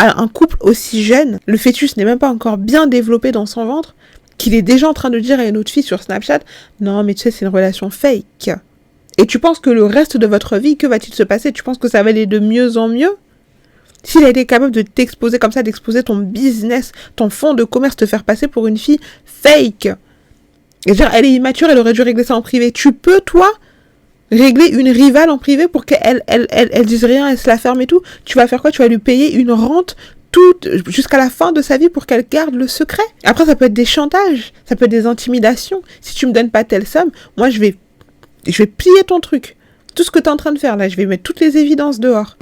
à un couple aussi jeune, le fœtus n'est même pas encore bien développé dans son ventre, qu'il est déjà en train de dire à une autre fille sur Snapchat, non mais tu sais c'est une relation fake. Et tu penses que le reste de votre vie, que va-t-il se passer? Tu penses que ça va aller de mieux en mieux? S'il a été capable de t'exposer comme ça, d'exposer ton business, ton fonds de commerce, te faire passer pour une fille fake. Et dire, elle est immature, elle aurait dû régler ça en privé. Tu peux, toi, régler une rivale en privé pour qu'elle dise rien, elle se la ferme et tout. Tu vas faire quoi? Tu vas lui payer une rente jusqu'à la fin de sa vie pour qu'elle garde le secret. Après, ça peut être des chantages, ça peut être des intimidations. Si tu me donnes pas telle somme, moi, je vais plier ton truc. Tout ce que tu es en train de faire là, je vais mettre toutes les évidences dehors.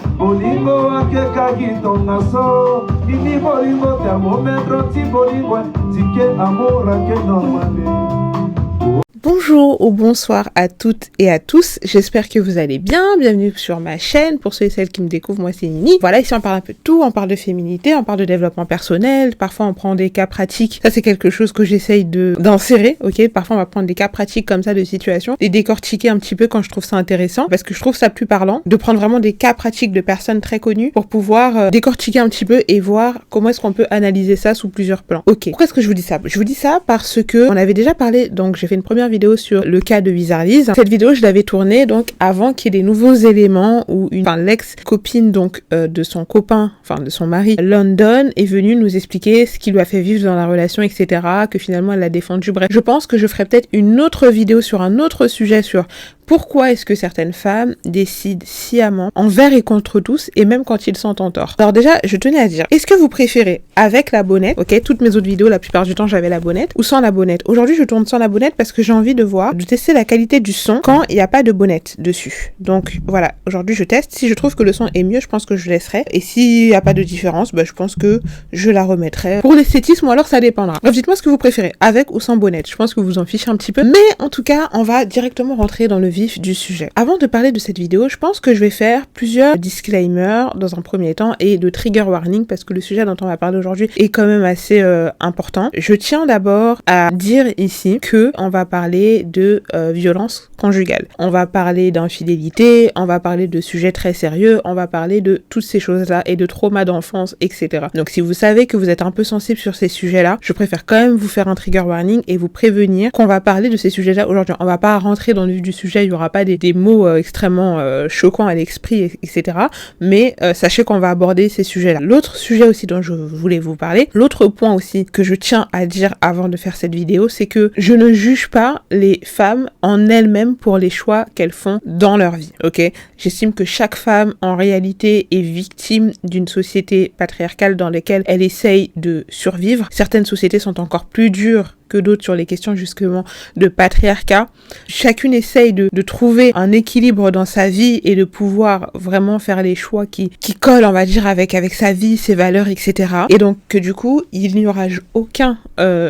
Bonjour ou bonsoir à toutes et à tous, j'espère que vous allez bien, bienvenue sur ma chaîne, pour ceux et celles qui me découvrent, moi c'est Nini. Voilà, ici on parle un peu de tout, on parle de féminité, on parle de développement personnel, parfois on prend des cas pratiques, ça c'est quelque chose que j'essaye d'insérer, ok, parfois on va prendre des cas pratiques comme ça de situations, et décortiquer un petit peu quand je trouve ça intéressant, parce que je trouve ça plus parlant, de prendre vraiment des cas pratiques de personnes très connues, pour pouvoir décortiquer un petit peu et voir comment est-ce qu'on peut analyser ça sous plusieurs plans. Ok, pourquoi est-ce que je vous dis ça? Je vous dis ça parce que on avait déjà parlé, donc j'ai fait une première vidéo sur le cas de Wizardise. Cette vidéo, je l'avais tournée donc avant qu'il y ait des nouveaux éléments où l'ex-copine donc de son copain, de son mari, London, est venue nous expliquer ce qui lui a fait vivre dans la relation, etc., que finalement elle l'a défendu. Bref, je pense que je ferai peut-être une autre vidéo sur un autre sujet sur pourquoi est-ce que certaines femmes décident sciemment, envers et contre tous, et même quand ils sont en tort. Alors déjà, je tenais à dire, est-ce que vous préférez avec la bonnette, ok, toutes mes autres vidéos, la plupart du temps, j'avais la bonnette, ou sans la bonnette? Aujourd'hui, je tourne sans la bonnette parce que j'ai envie de tester la qualité du son quand il n'y a pas de bonnette dessus. Donc voilà, aujourd'hui, je teste. Si je trouve que le son est mieux, je pense que je laisserai. Et s'il n'y a pas de différence, je pense que je la remettrai. Pour l'esthétisme, ou alors ça dépendra. Bref, dites-moi ce que vous préférez, avec ou sans bonnette. Je pense que vous en fichez un petit peu. Mais en tout cas, on va directement rentrer dans le vif du sujet. Avant de parler de cette vidéo, je pense que je vais faire plusieurs disclaimers dans un premier temps et de trigger warning parce que le sujet dont on va parler aujourd'hui est quand même assez important. Je tiens d'abord à dire ici que on va parler de violence conjugale. On va parler d'infidélité, on va parler de sujets très sérieux, on va parler de toutes ces choses-là et de traumas d'enfance, etc. Donc si vous savez que vous êtes un peu sensible sur ces sujets-là, je préfère quand même vous faire un trigger warning et vous prévenir qu'on va parler de ces sujets-là aujourd'hui. On va pas rentrer dans le vif du sujet, il y aura pas des mots extrêmement choquants à l'esprit, etc. Mais sachez qu'on va aborder ces sujets-là. L'autre sujet aussi dont je voulais vous parler, l'autre point aussi que je tiens à dire avant de faire cette vidéo, c'est que je ne juge pas les femmes en elles-mêmes pour les choix qu'elles font dans leur vie, ok? J'estime que chaque femme, en réalité, est victime d'une société patriarcale dans laquelle elle essaye de survivre. Certaines sociétés sont encore plus dures que d'autres sur les questions justement de patriarcat. Chacune essaye de trouver un équilibre dans sa vie et de pouvoir vraiment faire les choix qui collent, on va dire, avec sa vie, ses valeurs, etc. Et donc que du coup, il n'y aura aucun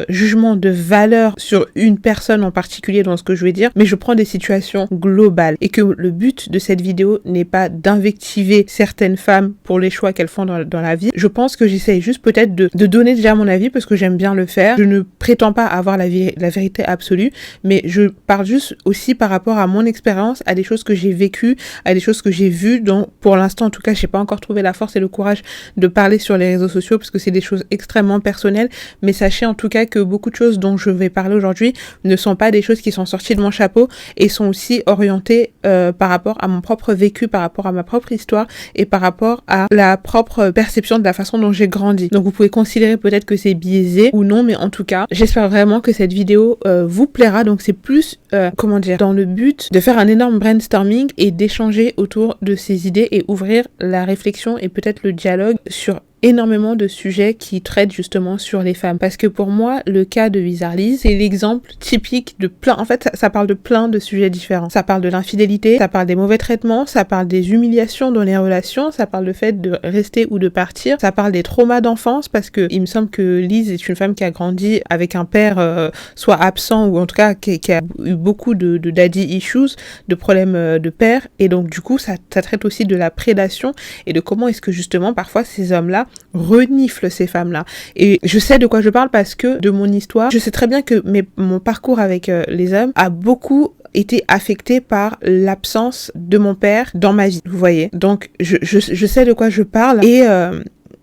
jugement de valeur sur une personne en particulier dans ce que je vais dire, mais je prends des situations globales et que le but de cette vidéo n'est pas d'invectiver certaines femmes pour les choix qu'elles font dans la vie. Je pense que j'essaye juste peut-être de donner déjà mon avis parce que j'aime bien le faire. Je ne prétends pas avoir la vérité absolue, mais je parle juste aussi par rapport à mon expérience, à des choses que j'ai vécues, à des choses que j'ai vues, dont pour l'instant en tout cas j'ai pas encore trouvé la force et le courage de parler sur les réseaux sociaux parce que c'est des choses extrêmement personnelles, mais sachez en tout cas que beaucoup de choses dont je vais parler aujourd'hui ne sont pas des choses qui sont sorties de mon chapeau et sont aussi orientées par rapport à mon propre vécu, par rapport à ma propre histoire et par rapport à la propre perception de la façon dont j'ai grandi. Donc vous pouvez considérer peut-être que c'est biaisé ou non, mais en tout cas j'espère vraiment que cette vidéo vous plaira. Donc c'est plus dans le but de faire un énorme brainstorming et d'échanger autour de ces idées et ouvrir la réflexion et peut-être le dialogue sur énormément de sujets qui traitent justement sur les femmes. Parce que pour moi, le cas de Wizardise, c'est l'exemple typique de plein... En fait, ça parle de plein de sujets différents. Ça parle de l'infidélité, ça parle des mauvais traitements, ça parle des humiliations dans les relations, ça parle du fait de rester ou de partir, ça parle des traumas d'enfance parce que il me semble que Lise est une femme qui a grandi avec un père soit absent ou en tout cas qui a eu beaucoup de daddy issues, de problèmes de père. Et donc du coup, ça traite aussi de la prédation et de comment est-ce que justement parfois ces hommes-là reniflent ces femmes-là. Et je sais de quoi je parle parce que de mon histoire, je sais très bien que mon parcours avec les hommes a beaucoup été affecté par l'absence de mon père dans ma vie, vous voyez. Donc je sais de quoi je parle et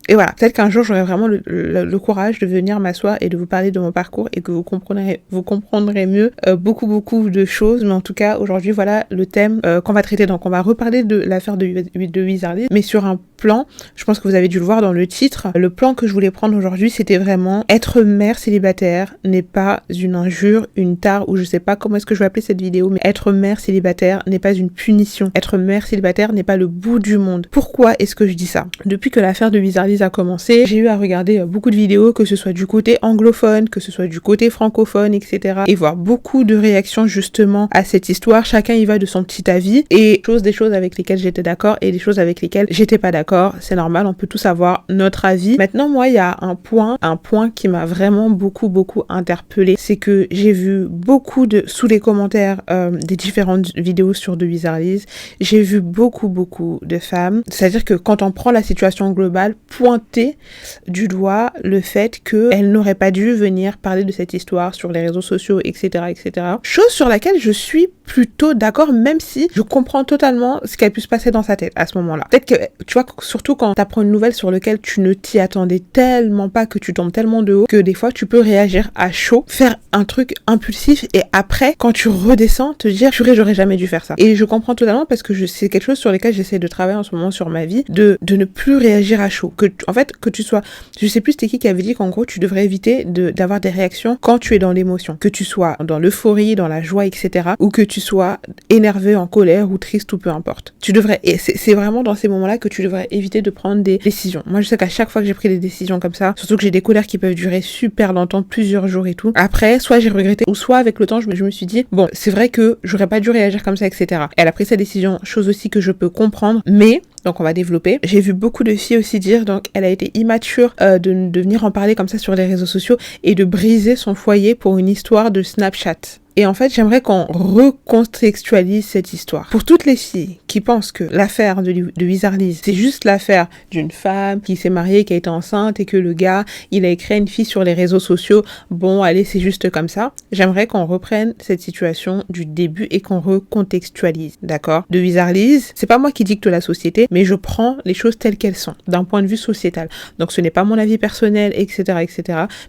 Et voilà, peut-être qu'un jour j'aurai vraiment le courage de venir m'asseoir et de vous parler de mon parcours et que vous comprendrez mieux beaucoup de choses. Mais en tout cas, aujourd'hui, voilà le thème qu'on va traiter. Donc on va reparler de l'affaire de Wizardly, mais sur un plan, je pense que vous avez dû le voir dans le titre. Le plan que je voulais prendre aujourd'hui, c'était vraiment être mère célibataire n'est pas une injure, une tare, ou je sais pas comment est-ce que je vais appeler cette vidéo, mais être mère célibataire n'est pas une punition. Être mère célibataire n'est pas le bout du monde. Pourquoi est-ce que je dis ça? Depuis que l'affaire de Wizardly a commencé, j'ai eu à regarder beaucoup de vidéos, que ce soit du côté anglophone, que ce soit du côté francophone, etc. et voir beaucoup de réactions justement à cette histoire. Chacun y va de son petit avis et des choses avec lesquelles j'étais d'accord et des choses avec lesquelles j'étais pas d'accord. C'est normal, on peut tous avoir notre avis. Maintenant, moi, il y a un point qui m'a vraiment beaucoup interpellée. C'est que j'ai vu beaucoup sous les commentaires des différentes vidéos sur The Wizardly, j'ai vu beaucoup de femmes. C'est-à-dire que quand on prend la situation globale, pointer du doigt le fait qu'elles n'auraient pas dû venir parler de cette histoire sur les réseaux sociaux, etc. Chose sur laquelle je suis plutôt d'accord, même si je comprends totalement ce qui a pu se passer dans sa tête à ce moment-là. Peut-être que, tu vois, surtout quand t'apprends une nouvelle sur laquelle tu ne t'y attendais tellement pas, que tu tombes tellement de haut, que des fois tu peux réagir à chaud, faire un truc impulsif, et après, quand tu redescends, te dire, purée, j'aurais jamais dû faire ça. Et je comprends totalement parce que c'est quelque chose sur lequel j'essaie de travailler en ce moment sur ma vie, de ne plus réagir à chaud. En fait, que tu sois, je sais plus c'était qui avait dit qu'en gros, tu devrais éviter d'avoir des réactions quand tu es dans l'émotion. Que tu sois dans l'euphorie, dans la joie, etc. ou que tu sois énervé, en colère ou triste ou peu importe. Tu devrais, et c'est vraiment dans ces moments-là que tu devrais éviter de prendre des décisions. Moi, je sais qu'à chaque fois que j'ai pris des décisions comme ça, surtout que j'ai des colères qui peuvent durer super longtemps, plusieurs jours et tout, après, soit j'ai regretté, ou soit avec le temps, je me suis dit, bon, c'est vrai que j'aurais pas dû réagir comme ça, etc. Elle a pris sa décision, chose aussi que je peux comprendre, mais donc on va développer. J'ai vu beaucoup de filles aussi dire, donc elle a été immature de venir en parler comme ça sur les réseaux sociaux et de briser son foyer pour une histoire de Snapchat. Et en fait, j'aimerais qu'on recontextualise cette histoire. Pour toutes les filles qui pensent que l'affaire de Wizardly, c'est juste l'affaire d'une femme qui s'est mariée, qui a été enceinte et que le gars, il a écrit à une fille sur les réseaux sociaux, bon, allez, c'est juste comme ça. J'aimerais qu'on reprenne cette situation du début et qu'on recontextualise, d'accord? De Wizardly, c'est pas moi qui dicte la société, mais je prends les choses telles qu'elles sont, d'un point de vue sociétal. Donc ce n'est pas mon avis personnel, etc.,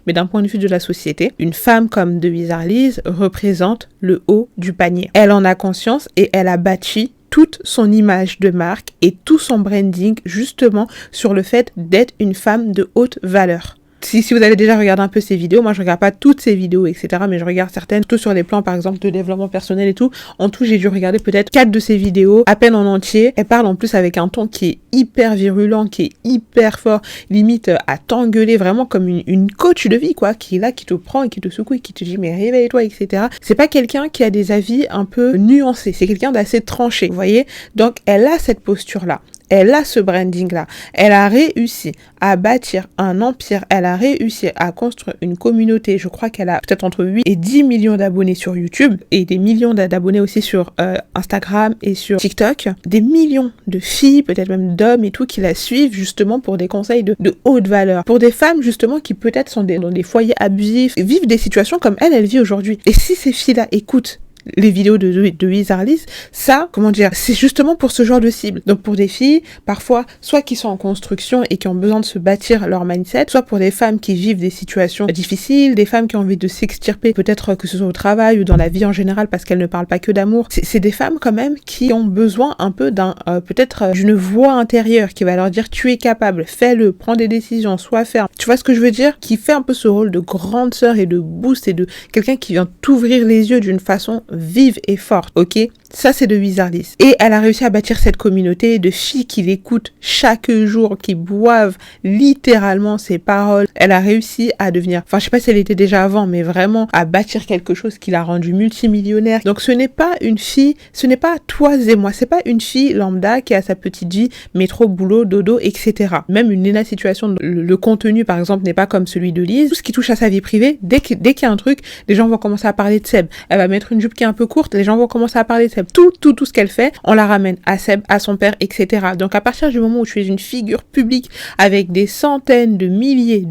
mais d'un point de vue de la société, une femme comme de Wizardly représente le haut du panier. Elle en a conscience et elle a bâti toute son image de marque et tout son branding justement sur le fait d'être une femme de haute valeur. Si vous avez déjà regardé un peu ces vidéos, moi je regarde pas toutes ces vidéos, etc. mais je regarde certaines, surtout sur les plans par exemple de développement personnel et tout. En tout, j'ai dû regarder peut-être 4 de ces vidéos, à peine en entier. Elle parle en plus avec un ton qui est hyper virulent, qui est hyper fort, limite à t'engueuler, vraiment comme une coach de vie, quoi, qui est là, qui te prend et qui te secoue et qui te dit mais réveille-toi, etc. C'est pas quelqu'un qui a des avis un peu nuancés, c'est quelqu'un d'assez tranché, vous voyez. Donc elle a cette posture-là. Elle a ce branding-là. Elle a réussi à bâtir un empire. Elle a réussi à construire une communauté. Je crois qu'elle a peut-être entre 8 et 10 millions d'abonnés sur YouTube et des millions d'abonnés aussi sur Instagram et sur TikTok. Des millions de filles, peut-être même d'hommes et tout, qui la suivent justement pour des conseils de haute valeur. Pour des femmes justement qui peut-être sont dans des foyers abusifs, vivent des situations comme elle vit aujourd'hui. Et si ces filles-là écoutent les vidéos de Wizardly, ça, comment dire, c'est justement pour ce genre de cible. Donc pour des filles, parfois, soit qui sont en construction et qui ont besoin de se bâtir leur mindset, soit pour des femmes qui vivent des situations difficiles, des femmes qui ont envie de s'extirper, peut-être que ce soit au travail ou dans la vie en général, parce qu'elles ne parlent pas que d'amour. C'est des femmes quand même qui ont besoin un peu peut-être d'une voix intérieure qui va leur dire tu es capable, fais-le, prends des décisions, sois ferme. Tu vois ce que je veux dire? Qui fait un peu ce rôle de grande sœur et de boost et de quelqu'un qui vient t'ouvrir les yeux d'une façon vive et forte, ok? Ça, c'est de Wizardly. Et elle a réussi à bâtir cette communauté de filles qui l'écoutent chaque jour, qui boivent littéralement ses paroles. Elle a réussi à devenir, enfin, je sais pas si elle était déjà avant, mais vraiment à bâtir quelque chose qui l'a rendue multimillionnaire. Donc, ce n'est pas une fille, ce n'est pas toi et moi, c'est pas une fille lambda qui a sa petite vie, métro, boulot, dodo, etc. Même une Nena situation, le contenu, par exemple, n'est pas comme celui de Lise. Tout ce qui touche à sa vie privée, dès qu'il y a un truc, les gens vont commencer à parler de Seb. Elle va mettre une jupe qui est un peu courte, les gens vont commencer à parler de Seb. Seb. Tout ce qu'elle fait, on la ramène à Seb, à son père, etc. Donc à partir du moment où tu es une figure publique avec des centaines de milliers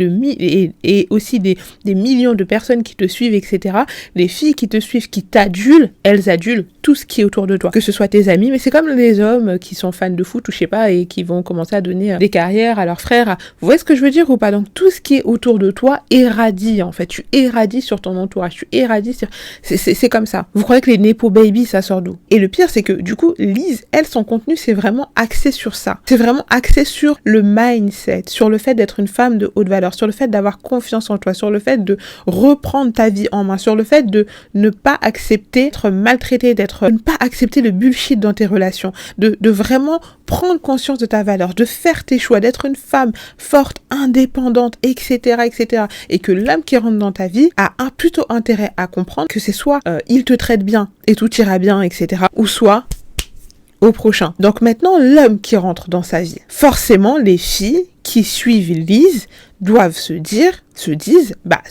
et aussi des millions de personnes qui te suivent, etc., les filles qui te suivent, qui t'adulent, elles adulent tout ce qui est autour de toi, que ce soit tes amis, mais c'est comme les hommes qui sont fans de foot ou je sais pas, et qui vont commencer à donner des carrières à leurs frères. Vous voyez ce que je veux dire ou pas? Donc tout ce qui est autour de toi irradie, en fait. Tu irradies sur ton entourage, tu irradies sur... C'est comme ça. Vous croyez que les Nepo Baby, ça sort d'où? Et le pire, c'est que du coup, Lise, elle, son contenu, c'est vraiment axé sur ça. C'est vraiment axé sur le mindset, sur le fait d'être une femme de haute valeur, sur le fait d'avoir confiance en toi, sur le fait de reprendre ta vie en main, sur le fait de ne pas accepter d'être maltraité, de ne pas accepter le bullshit dans tes relations, de vraiment prendre conscience de ta valeur, de faire tes choix, d'être une femme forte, indépendante, etc., etc. Et que l'homme qui rentre dans ta vie a plutôt intérêt à comprendre que c'est soit il te traite bien et tout ira bien, etc., ou soit au prochain. Donc maintenant, l'homme qui rentre dans sa vie, forcément, les filles qui suivent Lise doivent se disent, bah,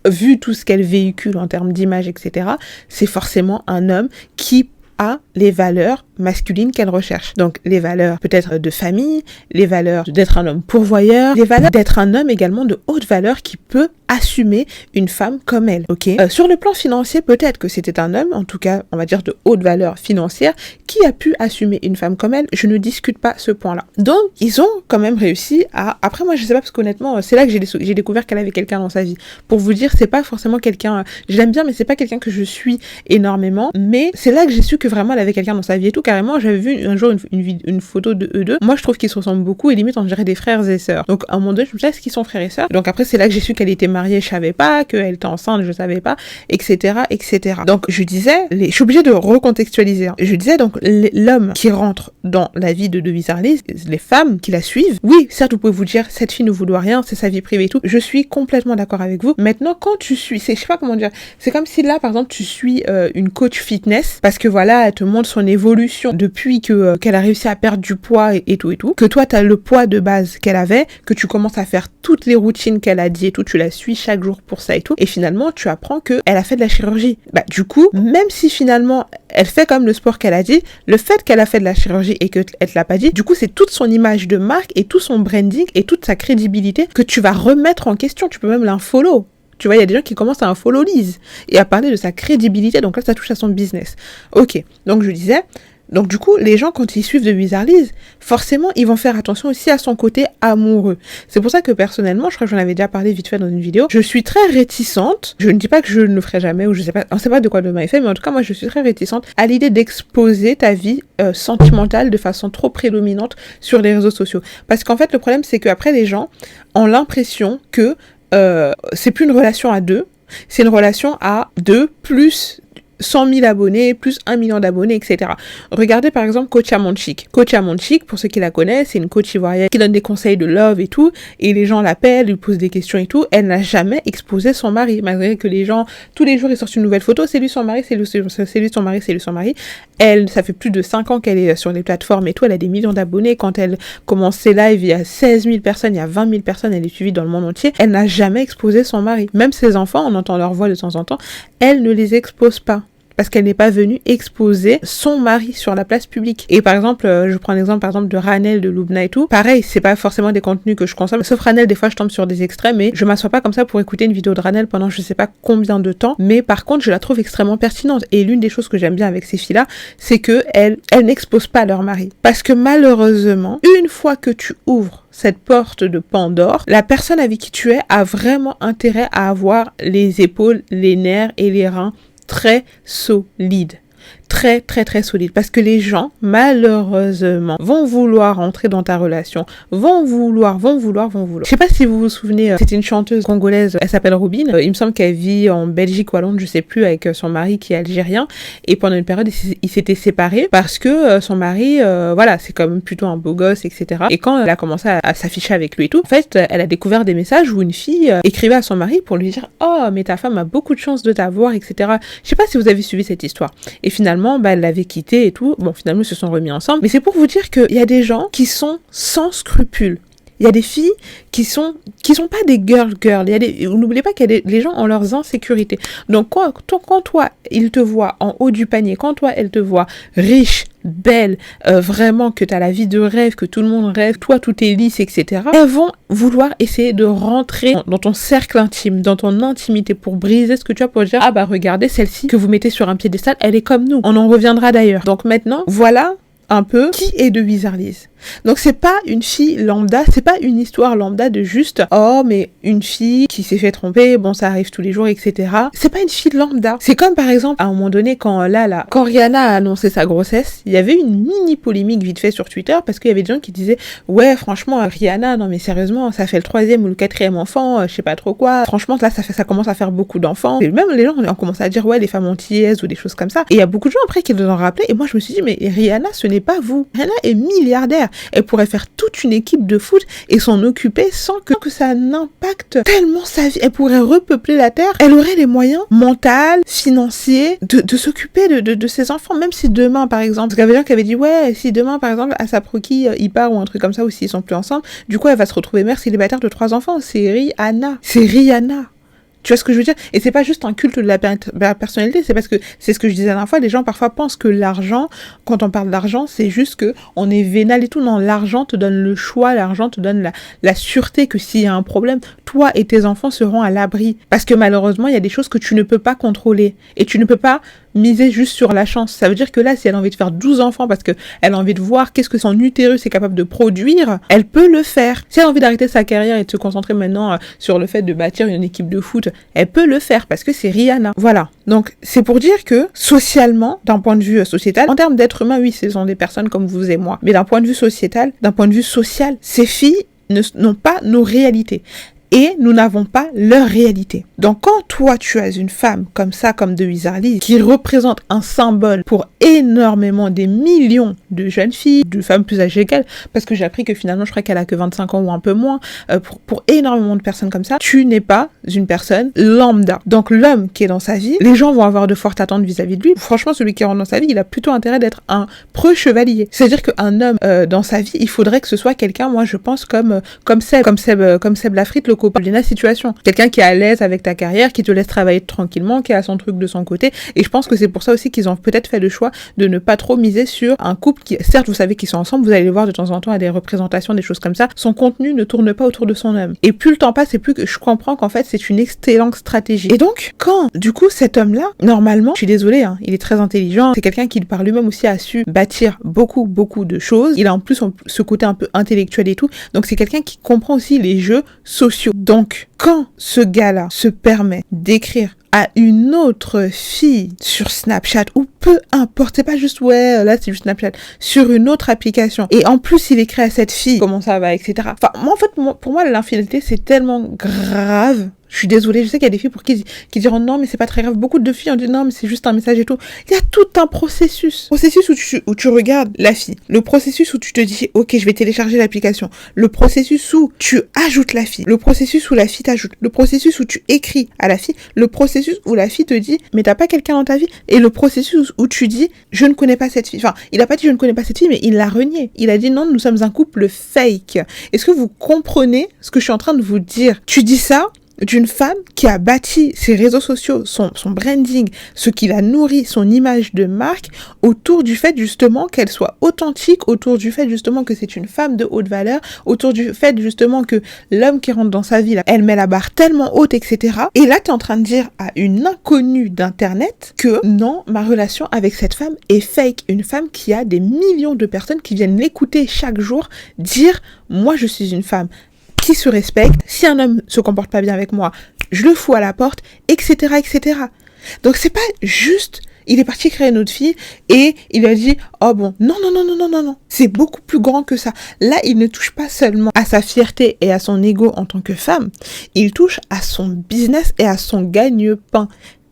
vu tout ce qu'elle véhicule en termes d'image, etc., c'est forcément un homme qui a les valeurs masculines qu'elle recherche. Donc les valeurs peut-être de famille, les valeurs d'être un homme pourvoyeur, les valeurs d'être un homme également de haute valeur qui peut assumer une femme comme elle. Ok. Sur le plan financier, peut-être que c'était un homme, en tout cas, on va dire de haute valeur financière, qui a pu assumer une femme comme elle. Je ne discute pas ce point-là. Donc ils ont quand même réussi à. Après moi je sais pas parce qu'honnêtement c'est là que j'ai découvert qu'elle avait quelqu'un dans sa vie. Pour vous dire c'est pas forcément quelqu'un. Je l'aime bien mais c'est pas quelqu'un que je suis énormément. Mais c'est là que j'ai su que vraiment elle avait quelqu'un dans sa vie et tout. Carrément j'avais vu un jour une photo de eux deux. Moi je trouve qu'ils se ressemblent beaucoup et limite on dirait des frères et sœurs. Donc à un moment donné je me disais est-ce qu'ils sont frères et sœurs. Donc après c'est là que j'ai su qu'elle était mariée, je savais pas, qu'elle était enceinte, je savais pas, etc., etc. Donc je disais, je suis obligée de recontextualiser. Hein. Je disais donc l'homme qui rentre dans la vie de Devise Arlise, les femmes qui la suivent, oui, certes vous pouvez vous dire cette fille ne vous doit rien, c'est sa vie privée et tout. Je suis complètement d'accord avec vous. Maintenant quand tu suis, je sais pas comment dire, c'est comme si là par exemple tu suis une coach fitness parce que voilà elle te montre son évolution depuis qu'elle a réussi à perdre du poids et tout, que toi t'as le poids de base qu'elle avait, que tu commences à faire toutes les routines qu'elle a dit et tout, tu la suis chaque jour pour ça et tout, et finalement tu apprends qu'elle a fait de la chirurgie. Bah du coup, même si finalement elle fait comme le sport qu'elle a dit, le fait qu'elle a fait de la chirurgie et qu'elle te l'a pas dit, du coup c'est toute son image de marque et tout son branding et toute sa crédibilité que tu vas remettre en question. Tu peux même l'unfollow. Tu vois, il y a des gens qui commencent à unfollow Lise et à parler de sa crédibilité, donc là ça touche à son business. Ok, donc je disais, donc du coup, les gens quand ils suivent Devise Arlise, forcément ils vont faire attention aussi à son côté amoureux. C'est pour ça que personnellement, je crois que j'en avais déjà parlé vite fait dans une vidéo, je suis très réticente, je ne dis pas que je ne le ferai jamais ou je sais pas, on sait pas de quoi demain est fait, mais en tout cas moi je suis très réticente à l'idée d'exposer ta vie sentimentale de façon trop prédominante sur les réseaux sociaux. Parce qu'en fait le problème c'est qu'après les gens ont l'impression que c'est plus une relation à deux, c'est une relation à deux plus 100 000 abonnés, plus 1 million d'abonnés, etc. Regardez par exemple Coach Amonchik. Coach Amonchik, pour ceux qui la connaissent, c'est une coach ivoirienne qui donne des conseils de love et tout, et les gens l'appellent, lui posent des questions et tout. Elle n'a jamais exposé son mari, malgré que les gens, tous les jours, ils sortent une nouvelle photo, c'est lui son mari, c'est lui son mari, c'est lui son mari. Elle, ça fait plus de 5 ans qu'elle est sur les plateformes et tout, elle a des millions d'abonnés. Quand elle commence ses lives, il y a 16 000 personnes, il y a 20 000 personnes, elle est suivie dans le monde entier. Elle n'a jamais exposé son mari. Même ses enfants, on entend leur voix de temps en temps, elle ne les expose pas. Parce qu'elle n'est pas venue exposer son mari sur la place publique. Et par exemple, je prends l'exemple par exemple de Ranel, de Loubna et tout. Pareil, c'est pas forcément des contenus que je consomme. Sauf Ranel, des fois je tombe sur des extraits, mais je m'assois pas comme ça pour écouter une vidéo de Ranel pendant je sais pas combien de temps. Mais par contre, je la trouve extrêmement pertinente. Et l'une des choses que j'aime bien avec ces filles-là, c'est que elles n'exposent pas leur mari. Parce que malheureusement, une fois que tu ouvres cette porte de Pandore, la personne avec qui tu es a vraiment intérêt à avoir les épaules, les nerfs et les reins très solide. Très solide, parce que les gens malheureusement vont vouloir entrer dans ta relation, vont vouloir. Je sais pas si vous vous souvenez, c'était une chanteuse congolaise, elle s'appelle Robin, il me semble qu'elle vit en Belgique ou à Londres, je sais plus, avec son mari qui est algérien, et pendant une période ils s'étaient séparés parce que son mari, voilà, c'est quand même plutôt un beau gosse, etc. Et quand elle a commencé à s'afficher avec lui et tout, en fait, elle a découvert des messages où une fille écrivait à son mari pour lui dire « Oh, mais ta femme a beaucoup de chance de t'avoir, etc. » Je sais pas si vous avez suivi cette histoire. Et finalement, elle l'avait quitté et tout. Bon, finalement, ils se sont remis ensemble. Mais c'est pour vous dire qu'il y a des gens qui sont sans scrupules. Il y a des filles qui sont pas des girl. N'oubliez pas qu'il y a les gens ont leurs insécurités. Donc quand toi, ils te voient en haut du panier, quand toi, elle te voit riche, belle, vraiment que tu as la vie de rêve, que tout le monde rêve, toi, tout est lisse, etc. Elles vont vouloir essayer de rentrer dans ton cercle intime, dans ton intimité pour briser ce que tu as pour dire, ah bah regardez, celle-ci que vous mettez sur un piédestal, elle est comme nous. On en reviendra d'ailleurs. Donc maintenant, voilà un peu qui est de Wizardlys. Donc c'est pas une fille lambda, c'est pas une histoire lambda de juste oh mais une fille qui s'est fait tromper, bon ça arrive tous les jours, etc. C'est pas une fille lambda. C'est comme par exemple à un moment donné quand Rihanna a annoncé sa grossesse, il y avait une mini polémique vite fait sur Twitter parce qu'il y avait des gens qui disaient ouais franchement Rihanna, non mais sérieusement ça fait le 3e ou le 4e enfant, je sais pas trop quoi. Franchement là ça commence à faire beaucoup d'enfants. Et même les gens ont commencé à dire ouais les femmes antillaises ou des choses comme ça. Et il y a beaucoup de gens après qui nous ont rappelé et moi je me suis dit mais Rihanna ce n'est pas vous. Rihanna est milliardaire. Elle pourrait faire toute une équipe de foot et s'en occuper sans que ça n'impacte tellement sa vie. Elle pourrait repeupler la terre. Elle aurait les moyens mentaux, financiers de s'occuper de ses enfants. Même si demain, par exemple, parce qu'il y avait des gens qui avaient dit ouais, si demain, par exemple, ASAP Rocky, il part ou un truc comme ça, ou s'ils sont plus ensemble, du coup, elle va se retrouver mère célibataire de 3 enfants. C'est Rihanna. C'est Rihanna. Tu vois ce que je veux dire? Et c'est pas juste un culte de la personnalité, c'est parce que c'est ce que je disais la dernière fois, les gens parfois pensent que l'argent, quand on parle d'argent, c'est juste que on est vénal et tout. Non, l'argent te donne le choix, l'argent te donne la sûreté que s'il y a un problème, toi et tes enfants seront à l'abri. Parce que malheureusement, il y a des choses que tu ne peux pas contrôler. Et tu ne peux pas miser juste sur la chance. Ça veut dire que là, si elle a envie de faire 12 enfants parce que elle a envie de voir qu'est-ce que son utérus est capable de produire, elle peut le faire. Si elle a envie d'arrêter sa carrière et de se concentrer maintenant sur le fait de bâtir une équipe de foot, elle peut le faire parce que c'est Rihanna. Voilà. Donc, c'est pour dire que socialement, d'un point de vue sociétal, en termes d'êtres humains, oui, ce sont des personnes comme vous et moi. Mais d'un point de vue sociétal, d'un point de vue social, ces filles n'ont pas nos réalités. Et nous n'avons pas leur réalité. Donc quand toi tu as une femme comme ça, comme de Wizardlys, qui représente un symbole pour énormément des millions de jeunes filles, de femmes plus âgées qu'elle, parce que j'ai appris que finalement je crois qu'elle a que 25 ans ou un peu moins, pour énormément de personnes comme ça, tu n'es pas une personne lambda. Donc l'homme qui est dans sa vie, les gens vont avoir de fortes attentes vis-à-vis de lui. Franchement, celui qui rentre dans sa vie, il a plutôt intérêt d'être un preux-chevalier. C'est-à-dire qu'un homme dans sa vie, il faudrait que ce soit quelqu'un, moi je pense comme Seb Lafrite, le copain de Lena Situation. Quelqu'un qui est à l'aise avec ta carrière, qui te laisse travailler tranquillement, qui a son truc de son côté. Et je pense que c'est pour ça aussi qu'ils ont peut-être fait le choix de ne pas trop miser sur un couple qui, certes, vous savez qu'ils sont ensemble, vous allez les voir de temps en temps à des représentations, des choses comme ça. Son contenu ne tourne pas autour de son homme. Et plus le temps passe, et plus que je comprends qu'en fait, c'est une excellente stratégie. Et donc, quand, du coup, cet homme-là, normalement, je suis désolée, hein, il est très intelligent. C'est quelqu'un qui, par lui-même aussi, a su bâtir beaucoup de choses. Il a en plus ce côté un peu intellectuel et tout. Donc, c'est quelqu'un qui comprend aussi les jeux sociaux. Donc, quand ce gars-là se permet d'écrire à une autre fille sur Snapchat, ou peu importe, c'est pas juste ouais, là c'est juste Snapchat, sur une autre application, et en plus il écrit à cette fille, comment ça va, etc. Enfin, moi en fait, pour moi l'infidélité c'est tellement grave. Je suis désolée, je sais qu'il y a des filles pour qui diront non mais c'est pas très grave. Beaucoup de filles ont dit non mais c'est juste un message et tout. Il y a tout un processus. Processus où tu regardes la fille. Le processus où tu te dis ok je vais télécharger l'application. Le processus où tu ajoutes la fille. Le processus où la fille t'ajoute. Le processus où tu écris à la fille. Le processus où la fille te dit mais t'as pas quelqu'un dans ta vie. Et le processus où tu dis je ne connais pas cette fille. Enfin il a pas dit je ne connais pas cette fille mais il l'a renié. Il a dit non nous sommes un couple fake. Est-ce que vous comprenez ce que je suis en train de vous dire? Tu dis ça d'une femme qui a bâti ses réseaux sociaux, son branding, ce qui la nourrit, son image de marque, autour du fait justement qu'elle soit authentique, autour du fait justement que c'est une femme de haute valeur, autour du fait justement que l'homme qui rentre dans sa vie, là, elle met la barre tellement haute, etc. Et là, t'es en train de dire à une inconnue d'internet que non, ma relation avec cette femme est fake. Une femme qui a des millions de personnes qui viennent l'écouter chaque jour dire « Moi, je suis une femme ». Qui se respecte, si un homme se comporte pas bien avec moi, je le fous à la porte, etc., etc. Donc c'est pas juste, il est parti créer une autre fille et il a dit, oh bon, non, c'est beaucoup plus grand que ça. Là, il ne touche pas seulement à sa fierté et à son ego en tant que femme, il touche à son business et à son gagne-pain.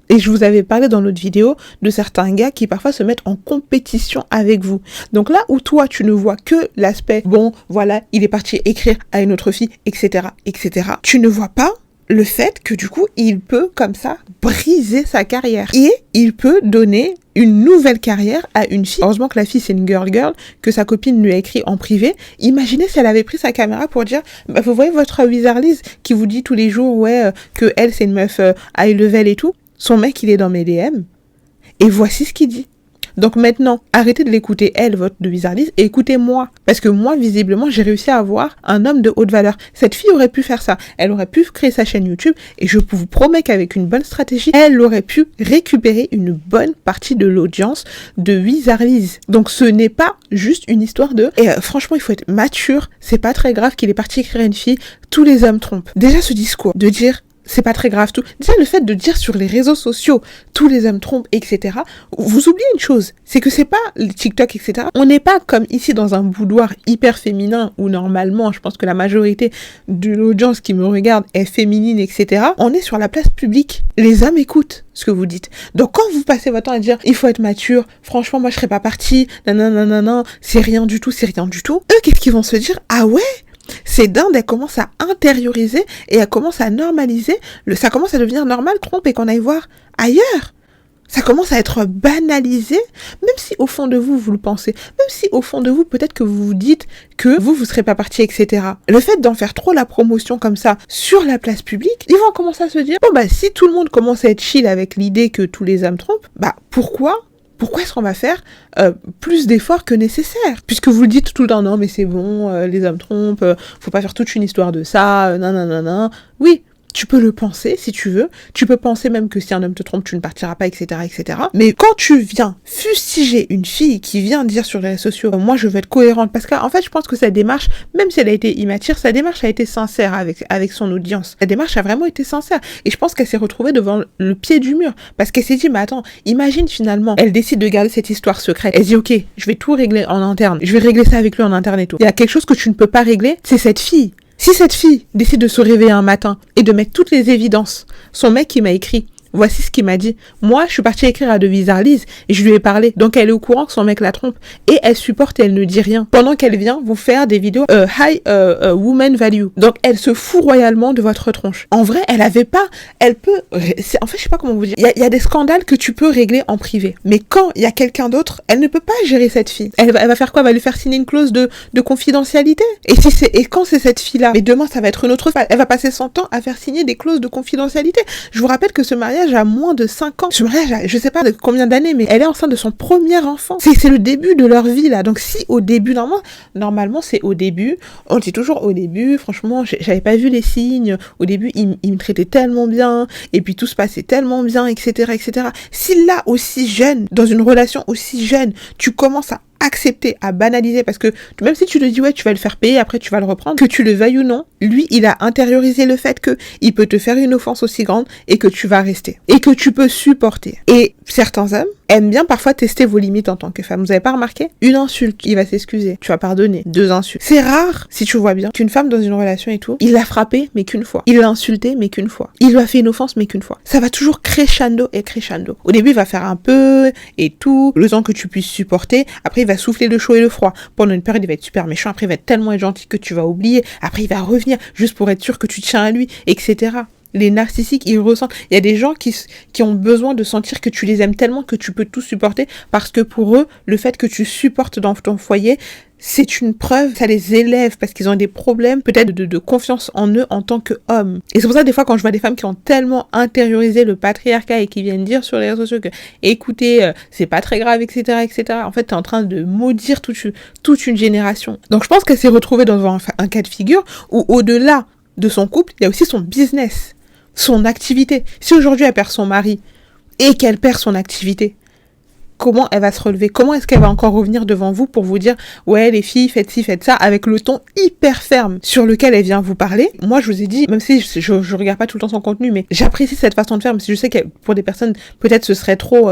Et je vous avais parlé dans l'autre vidéo de certains gars qui parfois se mettent en compétition avec vous. Donc là où toi, tu ne vois que l'aspect, bon, voilà, il est parti écrire à une autre fille, etc., etc., tu ne vois pas le fait que du coup, il peut comme ça briser sa carrière. Et il peut donner une nouvelle carrière à une fille. Heureusement que la fille, c'est une girl, que sa copine lui a écrit en privé. Imaginez si elle avait pris sa caméra pour dire, bah, vous voyez votre Wizardliz qui vous dit tous les jours, que elle, c'est une meuf high level et tout. Son mec, il est dans mes DM. Et voici ce qu'il dit. Donc maintenant, arrêtez de l'écouter, elle, votre de Wizardliz, et écoutez-moi. Parce que moi, visiblement, j'ai réussi à avoir un homme de haute valeur. Cette fille aurait pu faire ça. Elle aurait pu créer sa chaîne YouTube, et je vous promets qu'avec une bonne stratégie, elle aurait pu récupérer une bonne partie de l'audience de Wizardliz. Donc ce n'est pas juste une histoire de... Et franchement, il faut être mature. C'est pas très grave qu'il ait parti écrire à une fille. Tous les hommes trompent. Déjà, ce discours de dire... c'est pas très grave tout. Déjà, le fait de dire sur les réseaux sociaux, tous les hommes trompent, etc. Vous oubliez une chose, c'est que c'est pas le TikTok, etc. On n'est pas comme ici dans un boudoir hyper féminin où normalement, je pense que la majorité de l'audience qui me regarde est féminine, etc. On est sur la place publique. Les hommes écoutent ce que vous dites. Donc quand vous passez votre temps à dire, il faut être mature, franchement, moi je serais pas partie, nanana, c'est rien du tout, eux, qu'est-ce qu'ils vont se dire? Ah ouais? C'est dingue, elle commence à intérioriser et elle commence à normaliser, ça commence à devenir normal, trompe, et qu'on aille voir ailleurs. Ça commence à être banalisé, même si au fond de vous, vous le pensez, même si au fond de vous, peut-être que vous vous dites que vous serez pas parti, etc. Le fait d'en faire trop la promotion comme ça sur la place publique, ils vont commencer à se dire, bon bah si tout le monde commence à être chill avec l'idée que tous les hommes trompent, bah pourquoi est-ce qu'on va faire plus d'efforts que nécessaire? Puisque vous le dites tout le temps, non mais c'est bon, les hommes trompent, faut pas faire toute une histoire de ça, nanana. Oui, tu peux le penser si tu veux, tu peux penser même que si un homme te trompe, tu ne partiras pas, etc., etc. Mais quand tu viens fustiger une fille qui vient dire sur les réseaux sociaux, moi je veux être cohérente, parce qu'en fait je pense que sa démarche, même si elle a été immature, sa démarche a été sincère avec son audience. Sa démarche a vraiment été sincère. Et je pense qu'elle s'est retrouvée devant le pied du mur, parce qu'elle s'est dit, mais attends, imagine finalement, elle décide de garder cette histoire secrète. Elle dit, ok, je vais tout régler en interne, je vais régler ça avec lui en interne et tout. Il y a quelque chose que tu ne peux pas régler, c'est cette fille. Si cette fille décide de se réveiller un matin et de mettre toutes les évidences, son mec qui m'a écrit, voici ce qu'il m'a dit. Moi, je suis partie écrire à de Wizardliz et je lui ai parlé. Donc, elle est au courant que son mec la trompe. Et elle supporte et elle ne dit rien. Pendant qu'elle vient vous faire des vidéos high woman value. Donc, elle se fout royalement de votre tronche. En vrai, elle peut... En fait, je sais pas comment vous dire. Il y a des scandales que tu peux régler en privé. Mais quand il y a quelqu'un d'autre, elle ne peut pas gérer cette fille. Elle va faire quoi? Elle va lui faire signer une clause de confidentialité. Et quand c'est cette fille-là, mais demain, ça va être une autre femme. Elle va passer son temps à faire signer des clauses de confidentialité. Je vous rappelle que ce mariage a moins de 5 ans. Ce mariage a, je sais pas de combien d'années, mais elle est enceinte de son premier enfant. C'est le début de leur vie, là. Donc si au début, normalement c'est au début, on dit toujours au début, franchement, j'avais pas vu les signes. Au début, il me traitait tellement bien, et puis tout se passait tellement bien, etc., etc. Si là, aussi jeune, dans une relation aussi jeune, tu commences à accepter, à banaliser, parce que même si tu te dis ouais tu vas le faire payer, après tu vas le reprendre, que tu le veuilles ou non, lui il a intériorisé le fait que il peut te faire une offense aussi grande et que tu vas rester et que tu peux supporter. Et certains hommes aiment bien parfois tester vos limites en tant que femme. Vous avez pas remarqué? Une insulte, il va s'excuser, tu vas pardonner. 2 insultes. C'est rare, si tu vois bien, qu'une femme dans une relation et tout, il l'a frappé mais qu'une fois, il l'a insulté mais qu'une fois, il lui a fait une offense mais qu'une fois. Ça va toujours crescendo et crescendo. Au début il va faire un peu et tout, le temps que tu puisses supporter. Après il va souffler le chaud et le froid. Pendant une période il va être super méchant, après il va être tellement gentil que tu vas oublier, après il va revenir juste pour être sûr que tu tiens à lui, etc. Les narcissiques, ils ressentent. Il y a des gens qui ont besoin de sentir que tu les aimes tellement que tu peux tout supporter, parce que pour eux, le fait que tu supportes dans ton foyer, c'est une preuve, ça les élève, parce qu'ils ont des problèmes peut-être de confiance en eux en tant qu'hommes. Et c'est pour ça des fois quand je vois des femmes qui ont tellement intériorisé le patriarcat et qui viennent dire sur les réseaux sociaux que écoutez, c'est pas très grave, etc., etc. En fait, t'es en train de maudire toute une génération. Donc je pense qu'elle s'est retrouvée dans un cas de figure où au-delà de son couple, il y a aussi son business, son activité. Si aujourd'hui elle perd son mari et qu'elle perd son activité, comment elle va se relever? Comment est-ce qu'elle va encore revenir devant vous pour vous dire ouais les filles faites ci, faites ça, avec le ton hyper ferme sur lequel elle vient vous parler? Moi je vous ai dit, même si je regarde pas tout le temps son contenu, mais j'apprécie cette façon de faire, même si je sais que pour des personnes peut-être ce serait trop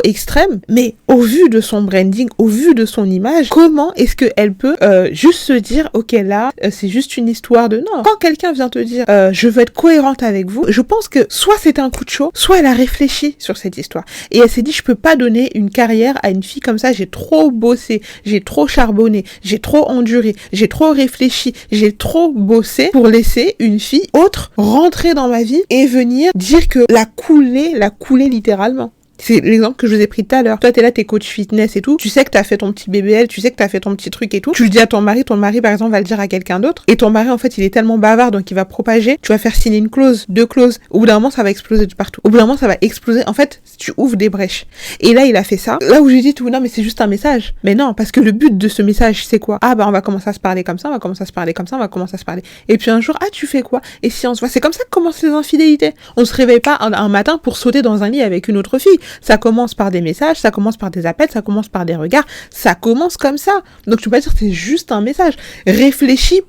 extrême, mais au vu de son branding, au vu de son image, comment est-ce qu'elle peut juste se dire ok là c'est juste une histoire de... Non, quand quelqu'un vient te dire je veux être cohérente avec vous, je pense que soit c'était un coup de chaud, soit elle a réfléchi sur cette histoire et elle s'est dit je peux pas pas donner une carrière à une fille comme ça, j'ai trop bossé, j'ai trop charbonné, j'ai trop enduré, j'ai trop réfléchi, j'ai trop bossé pour laisser une fille autre rentrer dans ma vie et venir dire que la couler littéralement. C'est l'exemple que je vous ai pris tout à l'heure. Toi, t'es là, t'es coach fitness et tout. Tu sais que t'as fait ton petit BBL, tu sais que t'as fait ton petit truc et tout. Tu le dis à ton mari, par exemple, va le dire à quelqu'un d'autre. Et ton mari, en fait, il est tellement bavard, donc il va propager. Tu vas faire signer une clause, 2 clauses. Au bout d'un moment, ça va exploser de partout. Au bout d'un moment, ça va exploser. En fait, tu ouvres des brèches. Et là, il a fait ça. Là où j'ai dit tout, non, mais c'est juste un message. Mais non, parce que le but de ce message, c'est quoi? Ah, bah, on va commencer à se parler comme ça, on va commencer à se parler comme ça, on va commencer à se parler. Et puis un jour, ah, tu fais quoi? Et si on se voit, c'est comme ça que commencent les infidélités. On se réveille pas un matin pour sauter dans un lit avec une autre fille. Ça commence par des messages, ça commence par des appels, ça commence par des regards, ça commence comme ça. Donc tu peux pas dire que c'est juste un message. Réfléchis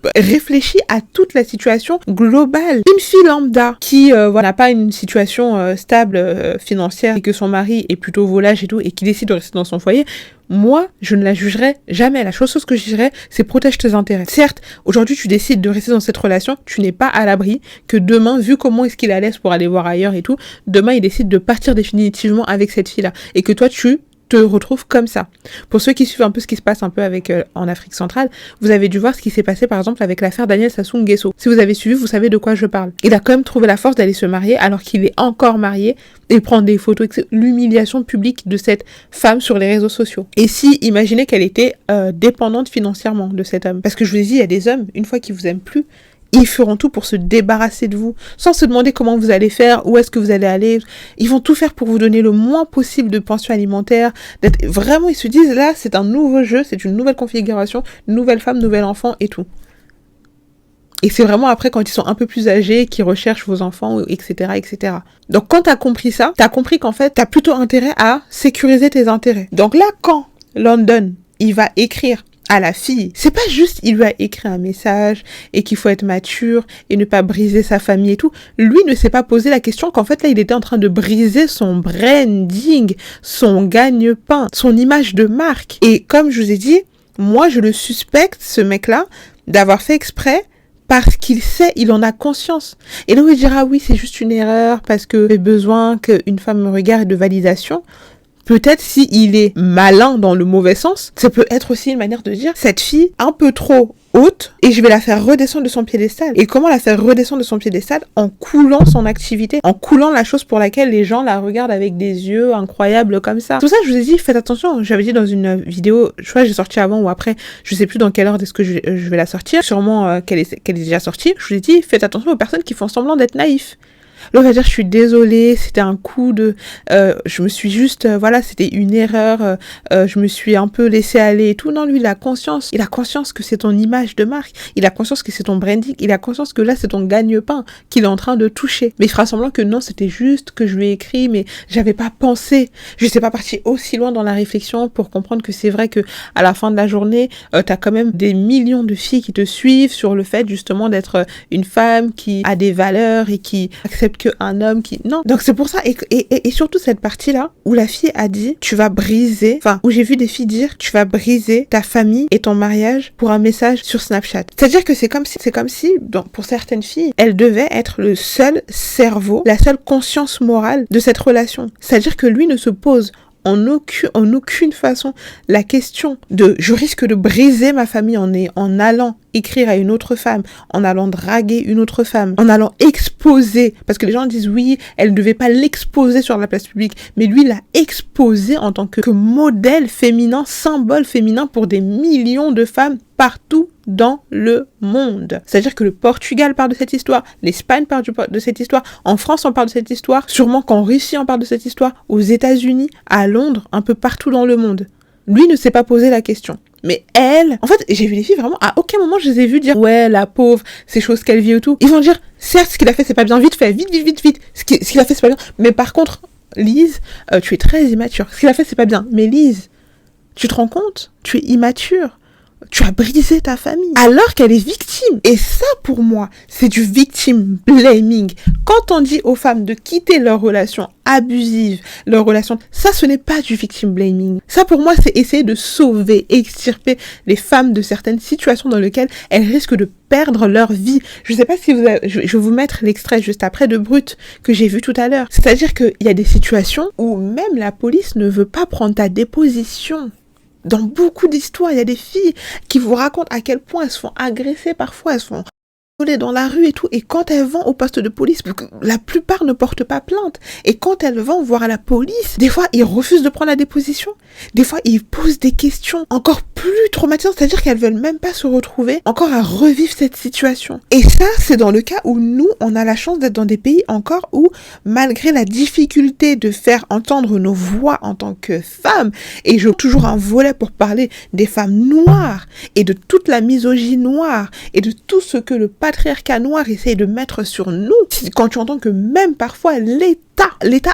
à toute la situation globale. Une fille lambda qui n'a pas une situation stable financière et que son mari est plutôt volage et tout et qui décide de rester dans son foyer, moi, je ne la jugerai jamais. La chose que je dirais, c'est protège tes intérêts. Certes, aujourd'hui, tu décides de rester dans cette relation, tu n'es pas à l'abri que demain, vu comment est-ce qu'il est à l'aise pour aller voir ailleurs et tout, demain, il décide de partir définitivement avec cette fille-là. Et que toi, tu te retrouves comme ça. Pour ceux qui suivent un peu ce qui se passe un peu avec en Afrique centrale, vous avez dû voir ce qui s'est passé par exemple avec l'affaire Daniel Sassou Nguesso. Si vous avez suivi, vous savez de quoi je parle. Il a quand même trouvé la force d'aller se marier alors qu'il est encore marié et prendre des photos, l'humiliation publique de cette femme sur les réseaux sociaux. Et si, imaginez qu'elle était dépendante financièrement de cet homme. Parce que je vous ai dit, il y a des hommes, une fois qu'ils vous aiment plus, ils feront tout pour se débarrasser de vous, sans se demander comment vous allez faire, où est-ce que vous allez aller. Ils vont tout faire pour vous donner le moins possible de pension alimentaire. Vraiment, ils se disent, là, c'est un nouveau jeu, c'est une nouvelle configuration, nouvelle femme, nouvel enfant et tout. Et c'est vraiment après, quand ils sont un peu plus âgés, qu'ils recherchent vos enfants, etc., etc. Donc, quand t'as compris ça, t'as compris qu'en fait, t'as plutôt intérêt à sécuriser tes intérêts. Donc là, quand London, il va écrire à la fille, c'est pas juste il lui a écrit un message et qu'il faut être mature et ne pas briser sa famille et tout. Lui ne s'est pas posé la question qu'en fait là il était en train de briser son branding, son gagne-pain, son image de marque. Et comme je vous ai dit, moi je le suspecte, ce mec-là, d'avoir fait exprès parce qu'il sait, il en a conscience. Et là où il dira oui c'est juste une erreur parce que j'ai besoin qu'une femme me regarde de validation. Peut-être si il est malin dans le mauvais sens, ça peut être aussi une manière de dire cette fille un peu trop haute et je vais la faire redescendre de son piédestal. Et comment la faire redescendre de son piédestal? En coulant son activité, en coulant la chose pour laquelle les gens la regardent avec des yeux incroyables comme ça. Tout ça, je vous ai dit, faites attention. J'avais dit dans une vidéo, je crois que j'ai sorti avant ou après, je sais plus dans quelle ordre est-ce que je vais la sortir, sûrement qu'elle est déjà sortie. Je vous ai dit, faites attention aux personnes qui font semblant d'être naïfs. Là, on va dire, je suis désolée, c'était un coup de... je me suis juste... voilà, c'était une erreur, je me suis un peu laissée aller et tout. Non, lui, il a conscience. Il a conscience que c'est ton image de marque. Il a conscience que c'est ton branding. Il a conscience que là, c'est ton gagne-pain qu'il est en train de toucher. Mais il fera semblant que non, c'était juste que je lui ai écrit, mais j'avais pas pensé. Je sais pas partie aussi loin dans la réflexion pour comprendre que c'est vrai que à la fin de la journée, t'as quand même des millions de filles qui te suivent sur le fait, justement, d'être une femme qui a des valeurs et qui accepte qu'un homme qui... Non. Donc c'est pour ça, et surtout cette partie-là, où la fille a dit, tu vas briser, enfin, où j'ai vu des filles dire, tu vas briser ta famille et ton mariage pour un message sur Snapchat. C'est-à-dire que c'est comme si, pour certaines filles, elles devaient être le seul cerveau, la seule conscience morale de cette relation. C'est-à-dire que lui ne se pose en aucune façon la question de je risque de briser ma famille en allant écrire à une autre femme, en allant draguer une autre femme, en allant exposer, parce que les gens disent oui, elle ne devait pas l'exposer sur la place publique, mais lui l'a exposé en tant que modèle féminin, symbole féminin pour des millions de femmes partout dans le monde. C'est-à-dire que le Portugal parle de cette histoire, l'Espagne parle de cette histoire, en France on parle de cette histoire, sûrement qu'en Russie on parle de cette histoire, aux États-Unis, à Londres, un peu partout dans le monde. Lui ne s'est pas posé la question. Mais elle, en fait, j'ai vu les filles vraiment, à aucun moment je les ai vues dire ouais, la pauvre, ces choses qu'elle vit et tout. Ils vont dire, certes, ce qu'il a fait, c'est pas bien, vite fait, vite. Ce qu'il a fait, c'est pas bien. Mais par contre, Lise, tu es très immature. Ce qu'il a fait, c'est pas bien. Mais Lise, tu te rends compte? Tu es immature. Tu as brisé ta famille. Alors qu'elle est victime. Et ça, pour moi, c'est du victim blaming. Quand on dit aux femmes de quitter leur relation abusive, leur relation, ça, ce n'est pas du victim blaming. Ça, pour moi, c'est essayer de sauver, extirper les femmes de certaines situations dans lesquelles elles risquent de perdre leur vie. Je sais pas si vous avez, je vais vous mettre l'extrait juste après de Brut que j'ai vu tout à l'heure. C'est-à-dire qu'il y a des situations où même la police ne veut pas prendre ta déposition. Dans beaucoup d'histoires, il y a des filles qui vous racontent à quel point elles se font agresser parfois, elles se font voler dans la rue et tout. Et quand elles vont au poste de police, la plupart ne portent pas plainte. Et quand elles vont voir la police, des fois, ils refusent de prendre la déposition. Des fois, ils posent des questions encore plus traumatisantes. C'est-à-dire qu'elles veulent même pas se retrouver encore à revivre cette situation. Et ça, c'est dans le cas où nous, on a la chance d'être dans des pays encore où, malgré la difficulté de faire entendre nos voix en tant que femmes, et j'ai toujours un volet pour parler des femmes noires et de toute la misogynie noire et de tout ce que le patriarcat noir essaye de mettre sur nous, quand tu entends que même parfois l'État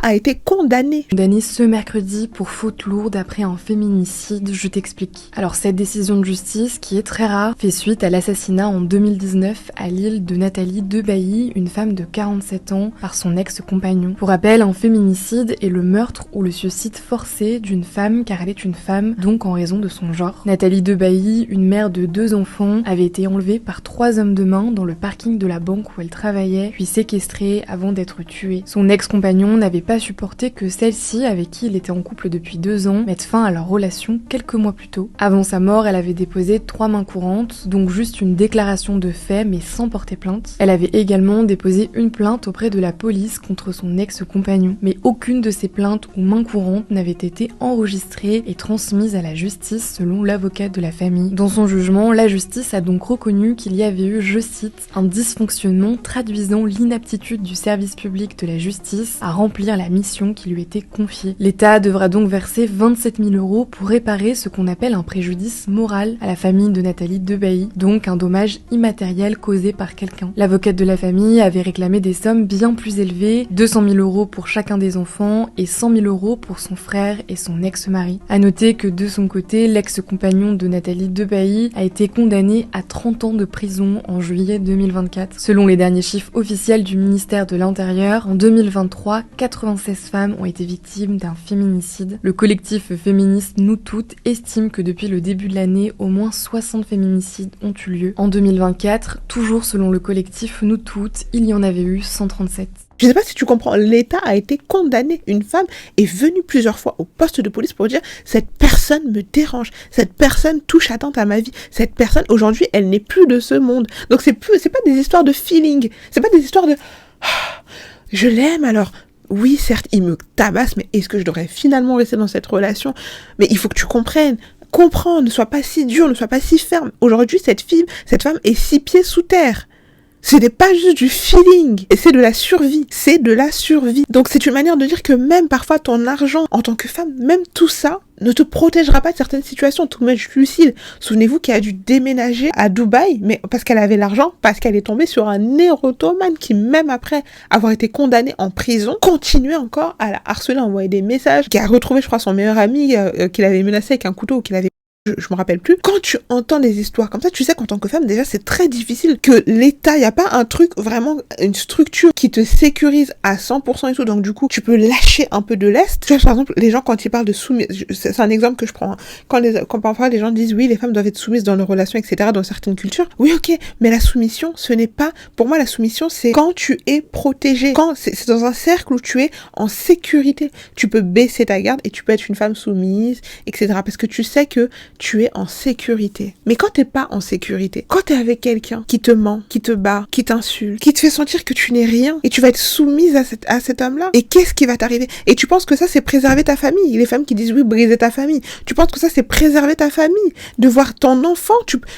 a été condamné. Condamné ce mercredi pour faute lourde après un féminicide, je t'explique. Alors cette décision de justice, qui est très rare, fait suite à l'assassinat en 2019 à Lille de Nathalie Debailly, une femme de 47 ans, par son ex-compagnon. Pour rappel, un féminicide est le meurtre ou le suicide forcé d'une femme car elle est une femme, donc en raison de son genre. Nathalie Debailly, une mère de 2 enfants, avait été enlevée par 3 hommes de main dans le parking de la banque où elle travaillait, puis séquestrée avant d'être tuée. Son ex-compagnon n'avait pas supporté que celle-ci, avec qui il était en couple depuis 2 ans, mette fin à leur relation quelques mois plus tôt. Avant sa mort, elle avait déposé 3 mains courantes, donc juste une déclaration de fait mais sans porter plainte. Elle avait également déposé une plainte auprès de la police contre son ex-compagnon, mais aucune de ces plaintes ou mains courantes n'avait été enregistrée et transmise à la justice selon l'avocate de la famille. Dans son jugement, la justice a donc reconnu qu'il y avait eu, je cite, un dysfonctionnement traduisant l'inaptitude du service public de la justice à remplir la mission qui lui était confiée. L'État devra donc verser 27 000 € pour réparer ce qu'on appelle un préjudice moral à la famille de Nathalie Debailly, donc un dommage immatériel causé par quelqu'un. L'avocate de la famille avait réclamé des sommes bien plus élevées, 200 000 € pour chacun des enfants et 100 000 € pour son frère et son ex-mari. À noter que de son côté, l'ex-compagnon de Nathalie Debailly a été condamné à 30 ans de prison en juillet 2024. Selon les derniers chiffres officiels du ministère de l'Intérieur, en 2023, 96 femmes ont été victimes d'un féminicide. Le collectif féministe Nous Toutes estime que depuis le début de l'année, au moins 60 féminicides ont eu lieu. En 2024, toujours selon le collectif Nous Toutes, il y en avait eu 137. Je sais pas si tu comprends, l'État a été condamné. Une femme est venue plusieurs fois au poste de police pour dire « cette personne me dérange, cette personne touche atteinte à ma vie, cette personne, aujourd'hui, elle n'est plus de ce monde. » Donc c'est pas des histoires de feeling, c'est pas des histoires de « je l'aime alors ». Oui, certes, il me tabasse, mais est-ce que je devrais finalement rester dans cette relation? Mais il faut que tu comprennes. Comprends, ne sois pas si dur, ne sois pas si ferme. Aujourd'hui, cette femme est 6 pieds sous terre. Ce n'est pas juste du feeling, et c'est de la survie, c'est de la survie. Donc c'est une manière de dire que même parfois ton argent, en tant que femme, même tout ça, ne te protégera pas de certaines situations. Tout le monde Lucille, souvenez-vous qu'elle a dû déménager à Dubaï, mais parce qu'elle avait l'argent, parce qu'elle est tombée sur un érotomane qui, même après avoir été condamné en prison, continuait encore à la harceler, à envoyer des messages, qui a retrouvé, je crois, son meilleur ami, qu'il avait menacé avec un couteau, qu'il avait je me rappelle plus. Quand tu entends des histoires comme ça, tu sais qu'en tant que femme, déjà, c'est très difficile que l'État, il n'y a pas un truc, vraiment, une structure qui te sécurise à 100% et tout. Donc, du coup, tu peux lâcher un peu de l'Est. Tu vois, par exemple, les gens, quand ils parlent de soumise, c'est un exemple que je prends. Hein. Quand parfois les gens disent, oui, les femmes doivent être soumises dans leurs relations, etc., dans certaines cultures. Oui, ok. Mais la soumission, ce n'est pas, pour moi, la soumission, c'est quand tu es protégé. Quand c'est dans un cercle où tu es en sécurité. Tu peux baisser ta garde et tu peux être une femme soumise, etc. Parce que tu sais que tu es en sécurité. Mais quand t'es pas en sécurité, quand t'es avec quelqu'un qui te ment, qui te bat, qui t'insulte, qui te fait sentir que tu n'es rien, et tu vas être soumise à cet homme-là, et qu'est-ce qui va t'arriver? Et tu penses que ça, c'est préserver ta famille. Les femmes qui disent oui, briser ta famille. Tu penses que ça, c'est préserver ta famille. De voir ton enfant.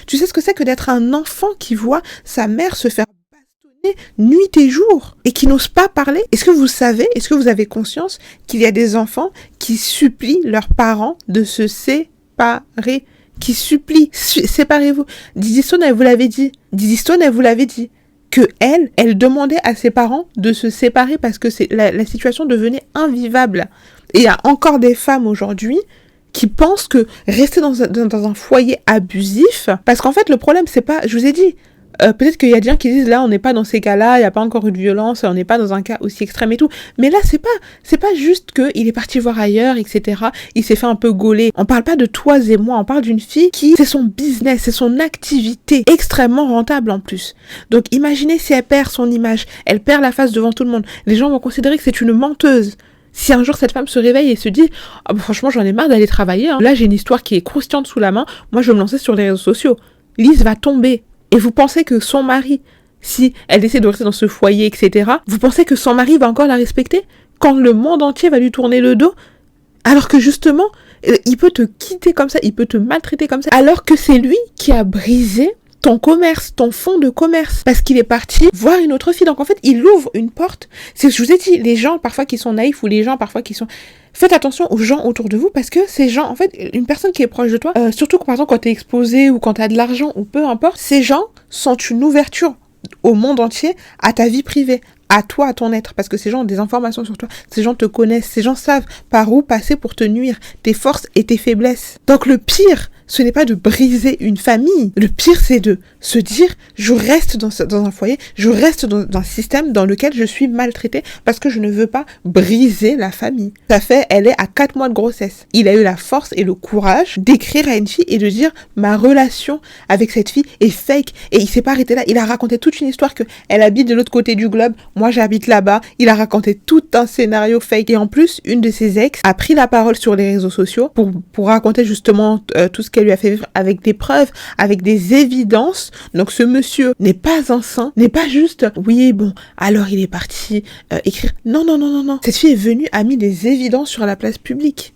Tu sais ce que c'est que d'être un enfant qui voit sa mère se faire bastonner nuit et jour, et qui n'ose pas parler? Est-ce que vous avez conscience qu'il y a des enfants qui supplient leurs parents de se séparer, qui supplie, séparez-vous. Didi Stone, elle vous l'avait dit. Que elle demandait à ses parents de se séparer parce que la situation devenait invivable. Et il y a encore des femmes aujourd'hui qui pensent que rester dans un foyer abusif, parce qu'en fait, le problème, c'est pas, je vous ai dit, peut-être qu'il y a des gens qui disent là on n'est pas dans ces cas-là, il n'y a pas encore eu de violence, on n'est pas dans un cas aussi extrême et tout, mais là c'est pas juste qu'il est parti voir ailleurs, etc. Il s'est fait un peu gauler. On parle pas de toi et moi, on parle d'une fille qui, c'est son business, c'est son activité, extrêmement rentable en plus. Donc imaginez si elle perd son image, elle perd la face devant tout le monde, les gens vont considérer que c'est une menteuse. Si un jour cette femme se réveille et se dit « Ah bah franchement j'en ai marre d'aller travailler, hein. Là j'ai une histoire qui est croustillante sous la main, moi je vais me lancer sur les réseaux sociaux », Lise va tomber. Et vous pensez que son mari, si elle essaie de rester dans ce foyer, etc., vous pensez que son mari va encore la respecter quand le monde entier va lui tourner le dos? Alors que justement, il peut te quitter comme ça, il peut te maltraiter comme ça, alors que c'est lui qui a brisé ton commerce, ton fonds de commerce, parce qu'il est parti voir une autre fille. Donc en fait, il ouvre une porte. C'est ce que je vous ai dit, les gens parfois qui sont naïfs ou les gens parfois qui sont... Faites attention aux gens autour de vous parce que ces gens, en fait, une personne qui est proche de toi, surtout par exemple quand t'es exposé ou quand t'as de l'argent ou peu importe, ces gens sont une ouverture au monde entier, à ta vie privée, à toi, à ton être, parce que ces gens ont des informations sur toi, ces gens te connaissent, ces gens savent par où passer pour te nuire, tes forces et tes faiblesses. Donc le pire, ce n'est pas de briser une famille. Le pire, c'est de se dire, je reste dans un foyer, je reste dans un système dans lequel je suis maltraitée parce que je ne veux pas briser la famille. Elle est à 4 mois de grossesse. Il a eu la force et le courage d'écrire à une fille et de dire, ma relation avec cette fille est fake. Et il s'est pas arrêté là. Il a raconté toute une histoire que elle habite de l'autre côté du globe. Moi, j'habite là-bas. Il a raconté tout un scénario fake. Et en plus, une de ses ex a pris la parole sur les réseaux sociaux pour raconter justement tout ce qu'elle lui a fait vivre avec des preuves, avec des évidences. Donc ce monsieur n'est pas un saint, n'est pas juste oui bon alors il est parti écrire. Non. Cette fille est venue, a mis des évidences sur la place publique.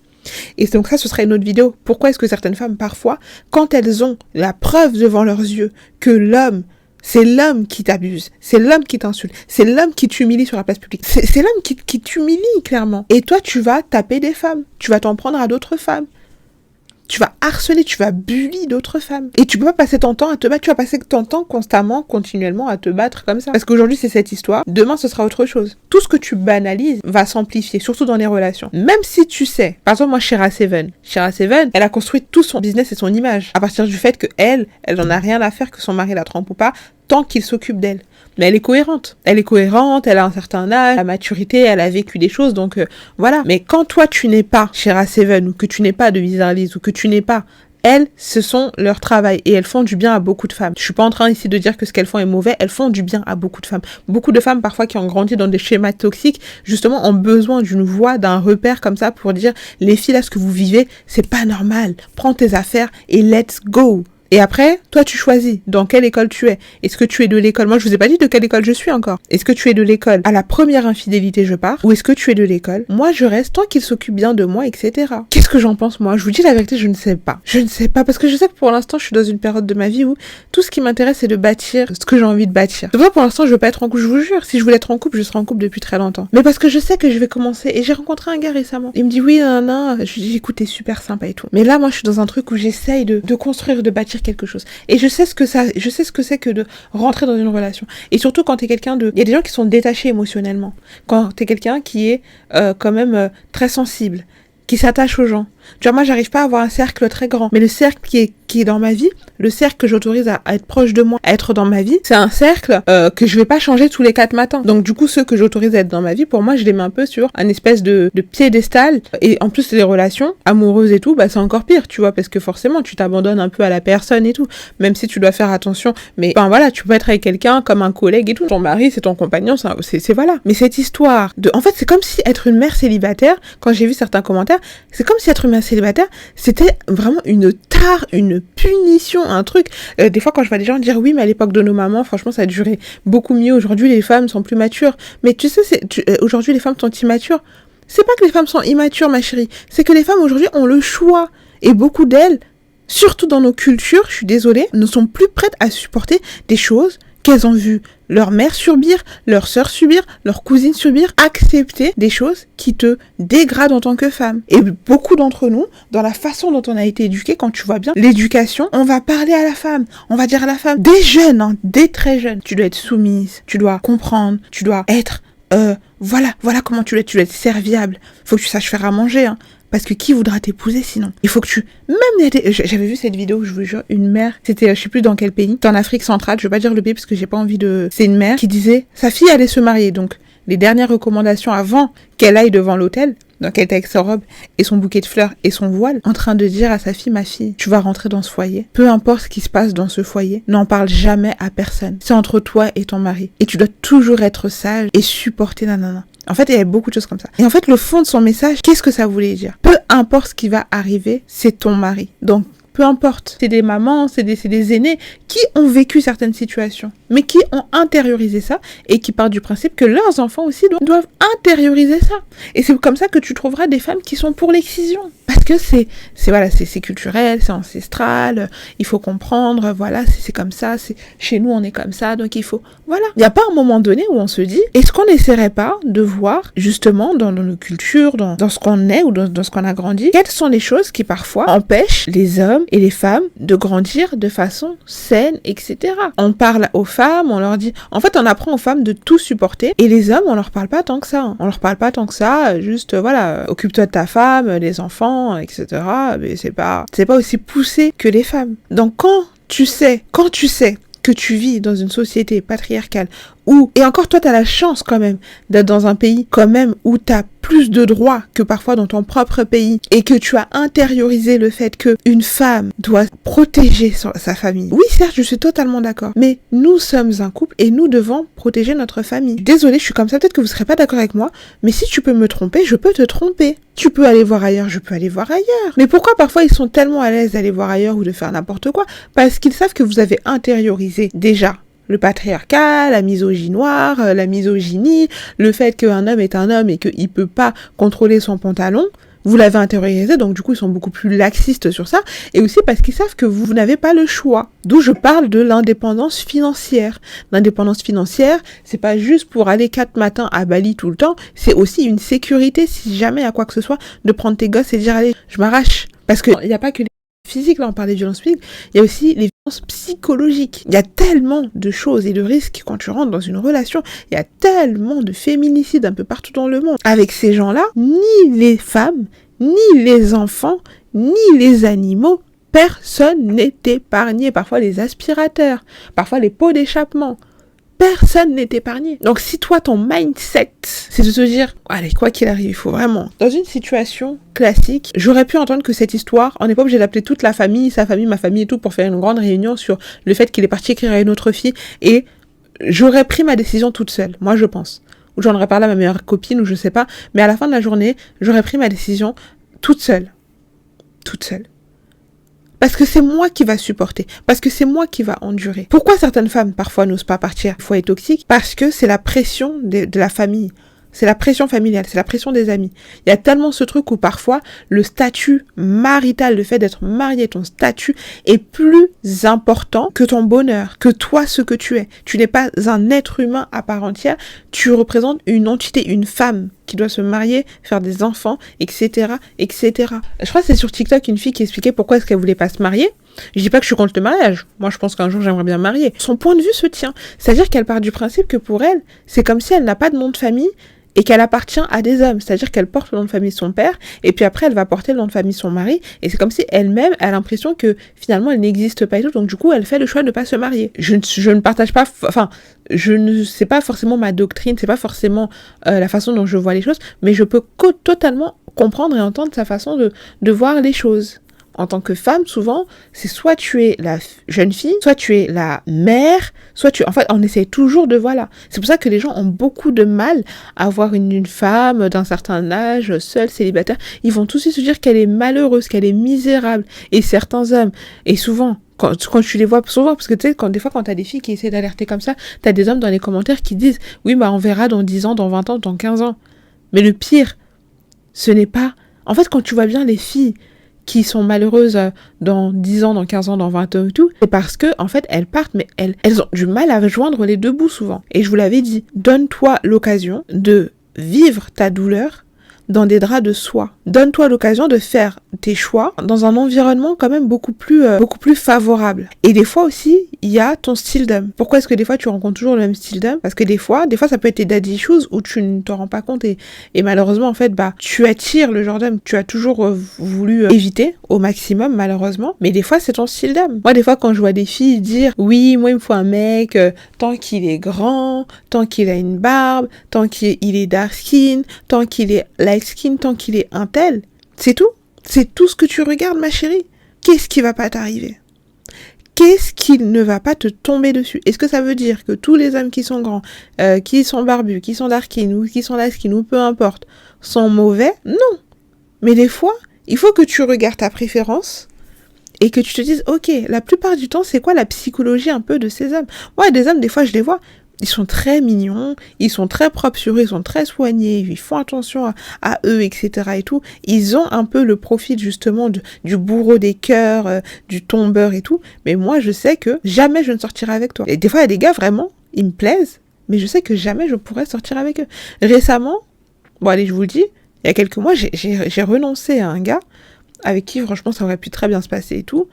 Et donc ça, ce sera une autre vidéo. Pourquoi est-ce que certaines femmes parfois, quand elles ont la preuve devant leurs yeux que c'est l'homme qui t'abuse, c'est l'homme qui t'insulte, c'est l'homme qui t'humilie sur la place publique, c'est l'homme qui t'humilie clairement. Et toi, tu vas taper des femmes, tu vas t'en prendre à d'autres femmes. Tu vas harceler, tu vas bully d'autres femmes. Et tu peux pas passer ton temps à te battre, tu vas passer ton temps constamment, continuellement à te battre comme ça. Parce qu'aujourd'hui, c'est cette histoire, demain, ce sera autre chose. Tout ce que tu banalises va s'amplifier, surtout dans les relations. Même si tu sais, par exemple, moi, Shera Seven, elle a construit tout son business et son image à partir du fait que elle en a rien à faire que son mari la trompe ou pas, tant qu'il s'occupe d'elle. Mais elle est cohérente, elle a un certain âge, la maturité, elle a vécu des choses, donc voilà. Mais quand toi tu n'es pas Shera Seven, ou que tu n'es pas de Bizarre-Lise, ou que tu n'es pas... Elles, ce sont leur travail et elles font du bien à beaucoup de femmes. Je suis pas en train ici de dire que ce qu'elles font est mauvais, elles font du bien à beaucoup de femmes. Beaucoup de femmes parfois qui ont grandi dans des schémas toxiques, justement ont besoin d'une voix, d'un repère comme ça pour dire les filles là ce que vous vivez, c'est pas normal. Prends tes affaires et let's go. Et après, toi, tu choisis dans quelle école tu es. Est-ce que tu es de l'école... Moi, je vous ai pas dit de quelle école je suis encore. Est-ce que tu es de l'école à la première infidélité, je pars? Ou est-ce que tu es de l'école moi, je reste tant qu'il s'occupe bien de moi, etc. Qu'est-ce que j'en pense, moi? Je vous dis la vérité, je ne sais pas. Je ne sais pas, parce que je sais que pour l'instant, je suis dans une période de ma vie où tout ce qui m'intéresse, c'est de bâtir ce que j'ai envie de bâtir. C'est pour ça, pour l'instant, je veux pas être en couple. Je vous jure, si je voulais être en couple, je serais en couple depuis très longtemps. Mais parce que je sais que je vais commencer... Et j'ai rencontré un gars récemment. Il me dit, oui, non. Je lui dis, écoute, t'es super sympa et tout. Mais là, moi, je suis dans un truc où j'essaye de construire, de bâtir quelque chose. Et je sais ce que c'est que de rentrer dans une relation. Et surtout quand t'es quelqu'un de... Il y a des gens qui sont détachés émotionnellement. Quand t'es quelqu'un qui est quand même très sensible, qui s'attache aux gens. Tu vois, moi, j'arrive pas à avoir un cercle très grand. Mais le cercle qui est dans ma vie, le cercle que j'autorise à être proche de moi, à être dans ma vie, c'est un cercle que je vais pas changer tous les 4 matins. Donc, du coup, ceux que j'autorise à être dans ma vie, pour moi, je les mets un peu sur un espèce de piédestal. Et en plus, les relations amoureuses et tout, bah, c'est encore pire, tu vois, parce que forcément, tu t'abandonnes un peu à la personne et tout. Même si tu dois faire attention. Mais, enfin, voilà, tu peux être avec quelqu'un comme un collègue et tout. Ton mari, c'est ton compagnon, c'est voilà. Mais cette histoire en fait, c'est comme si être une mère célibataire, quand j'ai vu certains commentaires, c'est comme si être une mère célibataire, c'était vraiment une tare, une punition, un truc. Des fois, quand je vois des gens dire oui, mais à l'époque de nos mamans, franchement, ça a duré beaucoup mieux. Aujourd'hui, les femmes sont plus matures. Mais tu sais, aujourd'hui, les femmes sont immatures. C'est pas que les femmes sont immatures, ma chérie. C'est que les femmes, aujourd'hui, ont le choix. Et beaucoup d'elles, surtout dans nos cultures, je suis désolée, ne sont plus prêtes à supporter des choses qu'elles ont vues leur mère subir, leur sœur subir, leur cousine subir, accepter des choses qui te dégradent en tant que femme. Et beaucoup d'entre nous, dans la façon dont on a été éduqués, quand tu vois bien, l'éducation, on va parler à la femme, on va dire à la femme, dès jeune, dès très jeune, tu dois être soumise, tu dois comprendre, tu dois être... voilà comment tu dois être serviable. Faut que tu saches faire à manger, hein. Parce que qui voudra t'épouser sinon? Il faut que tu... J'avais vu cette vidéo, je vous jure, une mère, c'était, je sais plus dans quel pays, c'était en Afrique centrale, je vais pas dire le pays parce que j'ai pas envie de... C'est une mère qui disait, sa fille allait se marier, donc les dernières recommandations avant qu'elle aille devant l'hôtel, donc elle était avec sa robe et son bouquet de fleurs et son voile, en train de dire à sa fille, ma fille, tu vas rentrer dans ce foyer. Peu importe ce qui se passe dans ce foyer, n'en parle jamais à personne. C'est entre toi et ton mari. Et tu dois toujours être sage et supporter nanana. En fait, il y avait beaucoup de choses comme ça. Et en fait, le fond de son message, qu'est-ce que ça voulait dire? Peu importe ce qui va arriver, c'est ton mari. Donc, peu importe. C'est des mamans, c'est des aînés qui ont vécu certaines situations, mais qui ont intériorisé ça et qui partent du principe que leurs enfants aussi doivent intérioriser ça. Et c'est comme ça que tu trouveras des femmes qui sont pour l'excision. Parce que c'est culturel, c'est ancestral, il faut comprendre, voilà, c'est comme ça, chez nous on est comme ça, donc il faut, voilà. Il n'y a pas un moment donné où on se dit, est-ce qu'on n'essaierait pas de voir, justement, dans nos cultures, dans ce qu'on est ou dans ce qu'on a grandi, quelles sont les choses qui parfois empêchent les hommes et les femmes de grandir de façon saine, etc. On parle aux femmes, on leur dit, en fait on apprend aux femmes de tout supporter, et les hommes on leur parle pas tant que ça, on leur parle pas tant que ça, juste voilà, occupe-toi de ta femme, les enfants, etc. Mais c'est pas aussi poussé que les femmes. Donc quand tu sais que tu vis dans une société patriarcale où, et encore toi t'as la chance quand même d'être dans un pays quand même où t'as plus de droits que parfois dans ton propre pays et que tu as intériorisé le fait que une femme doit protéger sa famille. Oui, certes, je suis totalement d'accord, mais nous sommes un couple et nous devons protéger notre famille. Désolée, je suis comme ça, peut-être que vous serez pas d'accord avec moi, mais si tu peux me tromper, je peux te tromper. Tu peux aller voir ailleurs, je peux aller voir ailleurs. Mais pourquoi parfois ils sont tellement à l'aise d'aller voir ailleurs ou de faire n'importe quoi? Parce qu'ils savent que vous avez intériorisé déjà le patriarcat, la misogynoire, la misogynie, le fait qu'un homme est un homme et qu'il peut pas contrôler son pantalon. Vous l'avez intériorisé, donc du coup ils sont beaucoup plus laxistes sur ça, et aussi parce qu'ils savent que vous n'avez pas le choix. D'où je parle de l'indépendance financière. L'indépendance financière, c'est pas juste pour aller 4 matins à Bali tout le temps, c'est aussi une sécurité si jamais à quoi que ce soit, de prendre tes gosses et dire allez, je m'arrache. Parce que il n'y a pas que les physiques, là on parlait de violences physiques, il y a aussi les violences psychologiques. Il y a tellement de choses et de risques quand tu rentres dans une relation, il y a tellement de féminicides un peu partout dans le monde. Avec ces gens-là, ni les femmes, ni les enfants, ni les animaux, personne n'est épargné. Parfois les aspirateurs, parfois les pots d'échappement. Personne n'est épargné. Donc si toi, ton mindset, c'est de te dire, allez, quoi qu'il arrive, il faut vraiment... Dans une situation classique, j'aurais pu entendre que cette histoire, on n'est pas obligé d'appeler toute la famille, sa famille, ma famille et tout, pour faire une grande réunion sur le fait qu'il est parti écrire à une autre fille, et j'aurais pris ma décision toute seule, moi je pense. Ou j'en aurais parlé à ma meilleure copine, ou je sais pas, mais à la fin de la journée, j'aurais pris ma décision toute seule. Toute seule. Parce que c'est moi qui va supporter. Parce que c'est moi qui va endurer. Pourquoi certaines femmes, parfois, n'osent pas partir au foyer toxique? Parce que c'est la pression de la famille. C'est la pression familiale, c'est la pression des amis. Il y a tellement ce truc où parfois, le statut marital, le fait d'être marié, ton statut est plus important que ton bonheur, que toi, ce que tu es. Tu n'es pas un être humain à part entière, tu représentes une entité, une femme qui doit se marier, faire des enfants, etc., etc. Je crois que c'est sur TikTok une fille qui expliquait pourquoi est-ce qu'elle voulait pas se marier. Je dis pas que je suis contre le mariage. Moi, je pense qu'un jour, j'aimerais bien me marier. Son point de vue se tient. C'est-à-dire qu'elle part du principe que pour elle, c'est comme si elle n'a pas de nom de famille et qu'elle appartient à des hommes. C'est-à-dire qu'elle porte le nom de famille de son père et puis après, elle va porter le nom de famille de son mari et c'est comme si elle-même a l'impression que finalement, elle n'existe pas et tout. Donc, du coup, elle fait le choix de ne pas se marier. Je ne partage pas... Enfin, je ne sais pas forcément ma doctrine, c'est pas forcément la façon dont je vois les choses, mais je peux totalement comprendre et entendre sa façon de voir les choses. En tant que femme, souvent, c'est soit tu es la jeune fille, soit tu es la mère, soit tu... En fait, on essaie toujours de... Voilà. C'est pour ça que les gens ont beaucoup de mal à voir une femme d'un certain âge, seule, célibataire. Ils vont tous se dire qu'elle est malheureuse, qu'elle est misérable. Et certains hommes, et souvent... Quand tu les vois, souvent, parce que tu sais, des fois, quand t'as des filles qui essaient d'alerter comme ça, t'as des hommes dans les commentaires qui disent « Oui, bah on verra dans 10 ans, dans 20 ans, dans 15 ans. » Mais le pire, ce n'est pas... En fait, quand tu vois bien les filles qui sont malheureuses dans 10 ans, dans 15 ans, dans 20 ans et tout, c'est parce que, en fait, elles partent, mais elles ont du mal à joindre les deux bouts souvent. Et je vous l'avais dit, donne-toi l'occasion de vivre ta douleur, dans des draps de soie. Donne-toi l'occasion de faire tes choix dans un environnement quand même beaucoup plus favorable. Et des fois aussi, il y a ton style d'homme. Pourquoi est-ce que des fois tu rencontres toujours le même style d'homme? Parce que des fois ça peut être tes daddy issues où tu ne te rends pas compte et malheureusement en fait tu attires le genre d'homme que tu as toujours voulu éviter au maximum malheureusement. Mais des fois c'est ton style d'homme. Moi des fois quand je vois des filles dire oui moi il me faut un mec tant qu'il est grand, tant qu'il a une barbe, tant qu'il est dark skin, tant qu'il est light skin, tant qu'il est un tel, c'est tout. C'est tout ce que tu regardes ma chérie. Qu'est-ce qui va pas t'arriver? Qu'est-ce qui ne va pas te tomber dessus? Est-ce que ça veut dire que tous les hommes qui sont grands, qui sont barbus, qui sont dark skin ou qui sont light skin ou peu importe, sont mauvais? Non. Mais des fois, il faut que tu regardes ta préférence et que tu te dises, ok, la plupart du temps, c'est quoi la psychologie un peu de ces hommes? Moi, des hommes, des fois, je les vois, ils sont très mignons, ils sont très propres sur eux, ils sont très soignés, ils font attention à eux, etc. et tout. Ils ont un peu le profil justement du bourreau des cœurs, du tombeur et tout. Mais moi, je sais que jamais je ne sortirai avec toi. Et des fois, il y a des gars, vraiment, ils me plaisent, mais je sais que jamais je pourrais sortir avec eux. Récemment, bon allez, je vous le dis, il y a quelques mois, j'ai renoncé à un gars avec qui, franchement, ça aurait pu très bien se passer et tout,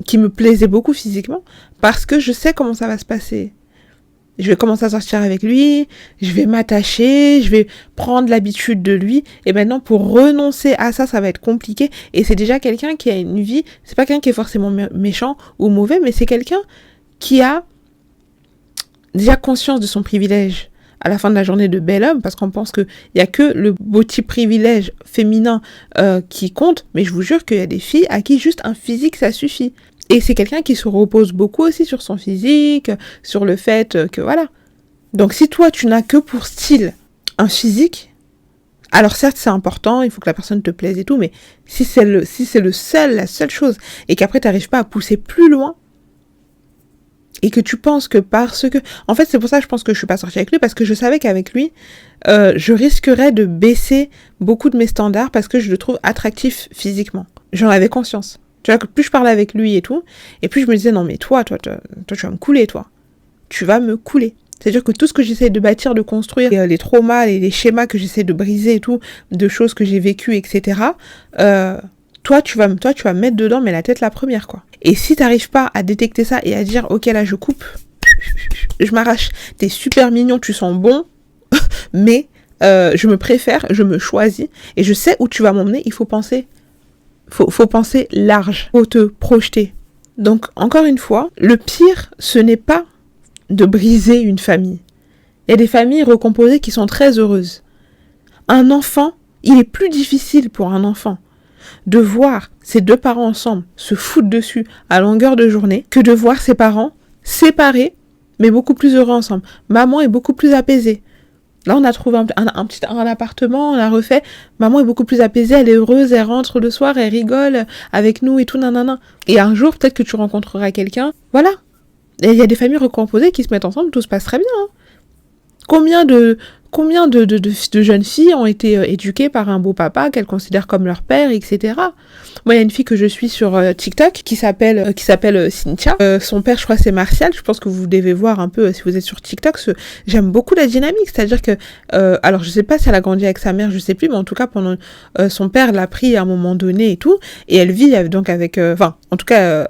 qui me plaisait beaucoup physiquement, parce que je sais comment ça va se passer. Je vais commencer à sortir avec lui, je vais m'attacher, je vais prendre l'habitude de lui, et maintenant pour renoncer à ça, ça va être compliqué, et c'est déjà quelqu'un qui a une vie, c'est pas quelqu'un qui est forcément méchant ou mauvais, mais c'est quelqu'un qui a déjà conscience de son privilège à la fin de la journée de bel homme, parce qu'on pense qu'il y a que le beau petit privilège féminin qui compte, mais je vous jure qu'il y a des filles à qui juste un physique ça suffit. Et c'est quelqu'un qui se repose beaucoup aussi sur son physique, sur le fait que voilà. Donc si toi tu n'as que pour style un physique, alors certes c'est important, il faut que la personne te plaise et tout, mais si c'est la seule chose, et qu'après tu n'arrives pas à pousser plus loin, et que tu penses que parce que... En fait c'est pour ça que je pense que je suis pas sortie avec lui, parce que je savais qu'avec lui, je risquerais de baisser beaucoup de mes standards, parce que je le trouve attractif physiquement. J'en avais conscience. Tu vois, que plus je parlais avec lui et tout, et plus je me disais, non mais toi, tu vas me couler, toi. Tu vas me couler. C'est-à-dire que tout ce que j'essaie de bâtir, de construire, les traumas, les schémas que j'essaie de briser et tout, de choses que j'ai vécues, etc., toi, tu vas me mettre dedans, mais la tête la première, quoi. Et si t'arrives pas à détecter ça et à dire, ok, là, je coupe, je m'arrache, t'es super mignon, tu sens bon, mais je me préfère, je me choisis, et je sais où tu vas m'emmener, il faut penser... Faut penser large, faut te projeter. Donc, encore une fois, le pire, ce n'est pas de briser une famille. Il y a des familles recomposées qui sont très heureuses. Un enfant, il est plus difficile pour un enfant de voir ses deux parents ensemble se foutre dessus à longueur de journée que de voir ses parents séparés, mais beaucoup plus heureux ensemble. Maman est beaucoup plus apaisée. Là, on a trouvé un appartement, on l'a refait. Maman est beaucoup plus apaisée, elle est heureuse, elle rentre le soir, elle rigole avec nous et tout, nanana. Et un jour, peut-être que tu rencontreras quelqu'un. Voilà. Et il y a des familles recomposées qui se mettent ensemble, tout se passe très bien. Hein. Combien de jeunes filles ont été éduquées par un beau papa qu'elles considèrent comme leur père, etc. Moi, il y a une fille que je suis sur TikTok qui s'appelle Cynthia. Son père, je crois, c'est Martial. Je pense que vous devez voir un peu si vous êtes sur TikTok. J'aime beaucoup la dynamique, c'est-à-dire que, alors je sais pas si elle a grandi avec sa mère, je sais plus, mais en tout cas pendant son père l'a pris à un moment donné et tout, et elle vit donc avec, en tout cas.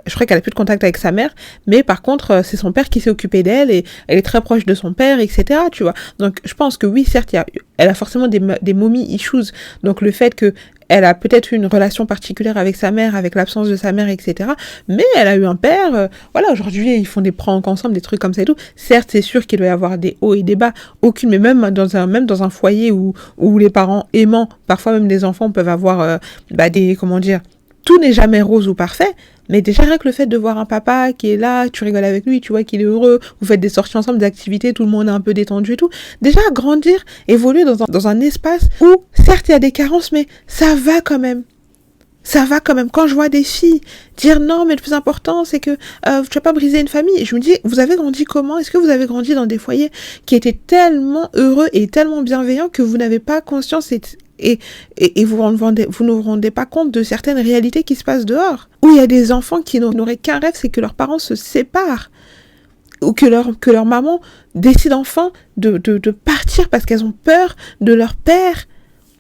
Je crois qu'elle a plus de contact avec sa mère, mais par contre, c'est son père qui s'est occupé d'elle et elle est très proche de son père, etc., tu vois. Donc, je pense que oui, certes, elle a forcément des mommy issues. Donc, le fait que elle a peut-être eu une relation particulière avec sa mère, avec l'absence de sa mère, etc. Mais elle a eu un père, voilà, aujourd'hui, ils font des pranks ensemble, des trucs comme ça et tout. Certes, c'est sûr qu'il doit y avoir des hauts et des bas, mais même dans un foyer où les parents aimants, parfois même les enfants peuvent avoir tout n'est jamais rose ou parfait, mais déjà rien que le fait de voir un papa qui est là, tu rigoles avec lui, tu vois qu'il est heureux, vous faites des sorties ensemble, des activités, tout le monde est un peu détendu et tout, déjà grandir, évoluer dans un espace où, certes il y a des carences, mais ça va quand même. Ça va quand même. Quand je vois des filles dire non, mais le plus important, c'est que tu vas pas briser une famille. Et je me dis, vous avez grandi comment? Est-ce que vous avez grandi dans des foyers qui étaient tellement heureux et tellement bienveillants que vous n'avez pas conscience et vous ne vous rendez pas compte de certaines réalités qui se passent dehors? Où il y a des enfants qui n'auraient qu'un rêve, c'est que leurs parents se séparent. ou que leur maman décide enfin de partir parce qu'elles ont peur de leur père,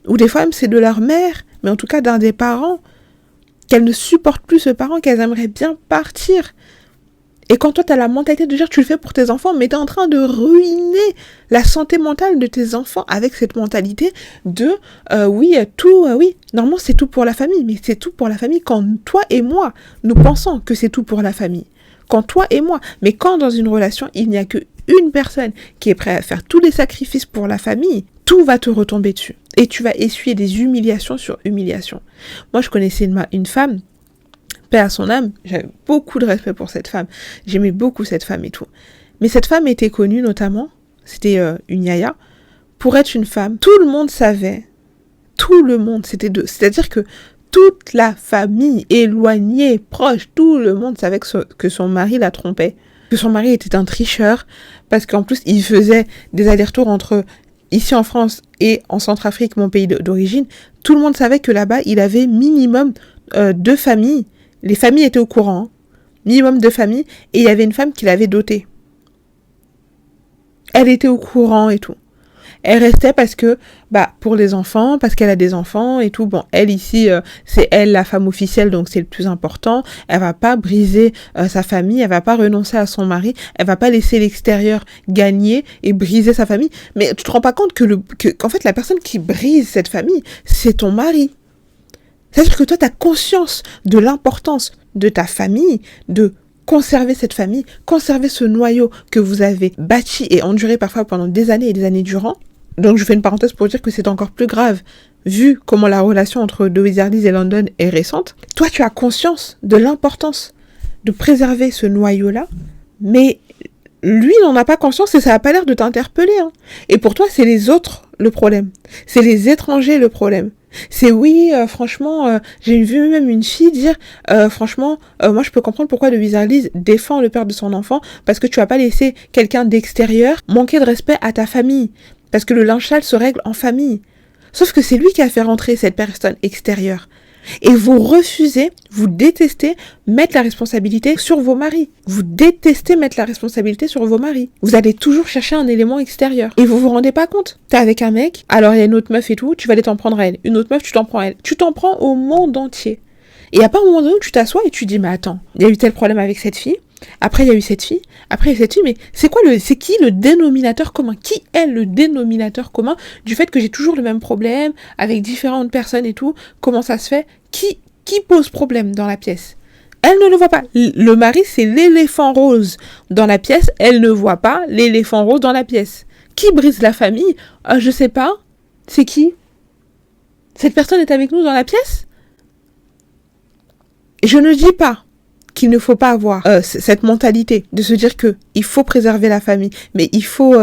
ou des fois même c'est de leur mère, mais en tout cas d'un des parents, qu'elles ne supportent plus ce parent, qu'elles aimeraient bien partir. Et quand toi, tu as la mentalité de dire tu le fais pour tes enfants, mais tu es en train de ruiner la santé mentale de tes enfants avec cette mentalité de oui, normalement c'est tout pour la famille, mais c'est tout pour la famille quand toi et moi, nous pensons que c'est tout pour la famille. Quand toi et moi, mais quand dans une relation, il n'y a qu'une personne qui est prête à faire tous les sacrifices pour la famille, tout va te retomber dessus. Et tu vas essuyer des humiliations sur humiliations. Moi, je connaissais une femme, paix à son âme, j'avais beaucoup de respect pour cette femme, j'aimais beaucoup cette femme et tout. Mais cette femme était connue notamment, c'était une yaya, pour être une femme. Tout le monde savait, c'est-à-dire que toute la famille, éloignée, proche, tout le monde savait que son mari la trompait, que son mari était un tricheur, parce qu'en plus il faisait des allers-retours entre ici en France et en Centrafrique, mon pays d'origine. Tout le monde savait que là-bas, il avait minimum 2 familles. Les familles étaient au courant, minimum 2 familles, et il y avait une femme qui l'avait dotée. Elle était au courant et tout. Elle restait parce que, pour les enfants, parce qu'elle a des enfants et tout. Bon, elle ici, c'est elle la femme officielle, donc c'est le plus important. Elle va pas briser sa famille, elle va pas renoncer à son mari, elle va pas laisser l'extérieur gagner et briser sa famille. Mais tu te rends pas compte qu'en fait, la personne qui brise cette famille, c'est ton mari. C'est-à-dire que toi, tu as conscience de l'importance de ta famille, de conserver cette famille, conserver ce noyau que vous avez bâti et enduré parfois pendant des années et des années durant. Donc, je fais une parenthèse pour dire que c'est encore plus grave, vu comment la relation entre The Wizardies et London est récente. Toi, tu as conscience de l'importance de préserver ce noyau-là, mais lui n'en a pas conscience et ça n'a pas l'air de t'interpeller. Hein. Et pour toi, c'est les autres le problème. C'est les étrangers le problème. C'est franchement, j'ai vu même une fille dire, franchement, moi je peux comprendre pourquoi The Wizardies défend le père de son enfant, parce que tu vas pas laisser quelqu'un d'extérieur manquer de respect à ta famille, parce que le linge sale se règle en famille. Sauf que c'est lui qui a fait rentrer cette personne extérieure. Et vous refusez, vous détestez mettre la responsabilité sur vos maris. Vous détestez mettre la responsabilité sur vos maris. Vous allez toujours chercher un élément extérieur. Et vous vous rendez pas compte. T'es avec un mec, alors il y a une autre meuf et tout, tu vas aller t'en prendre à elle. Une autre meuf, tu t'en prends à elle. Tu t'en prends au monde entier. Et il n'y a pas un moment donné où tu t'assois et tu dis, mais attends, il y a eu tel problème avec cette fille. Après, il y a eu cette fille. Après, il y a eu cette fille. Mais c'est qui le dénominateur commun? Qui est le dénominateur commun du fait que j'ai toujours le même problème avec différentes personnes et tout? Comment ça se fait? Qui pose problème dans la pièce? Elle ne le voit pas. Le mari, c'est l'éléphant rose dans la pièce. Elle ne voit pas l'éléphant rose dans la pièce. Qui brise la famille? Je sais pas. C'est qui? Cette personne est avec nous dans la pièce? Je ne dis pas qu'il ne faut pas avoir cette mentalité de se dire que il faut préserver la famille, mais il faut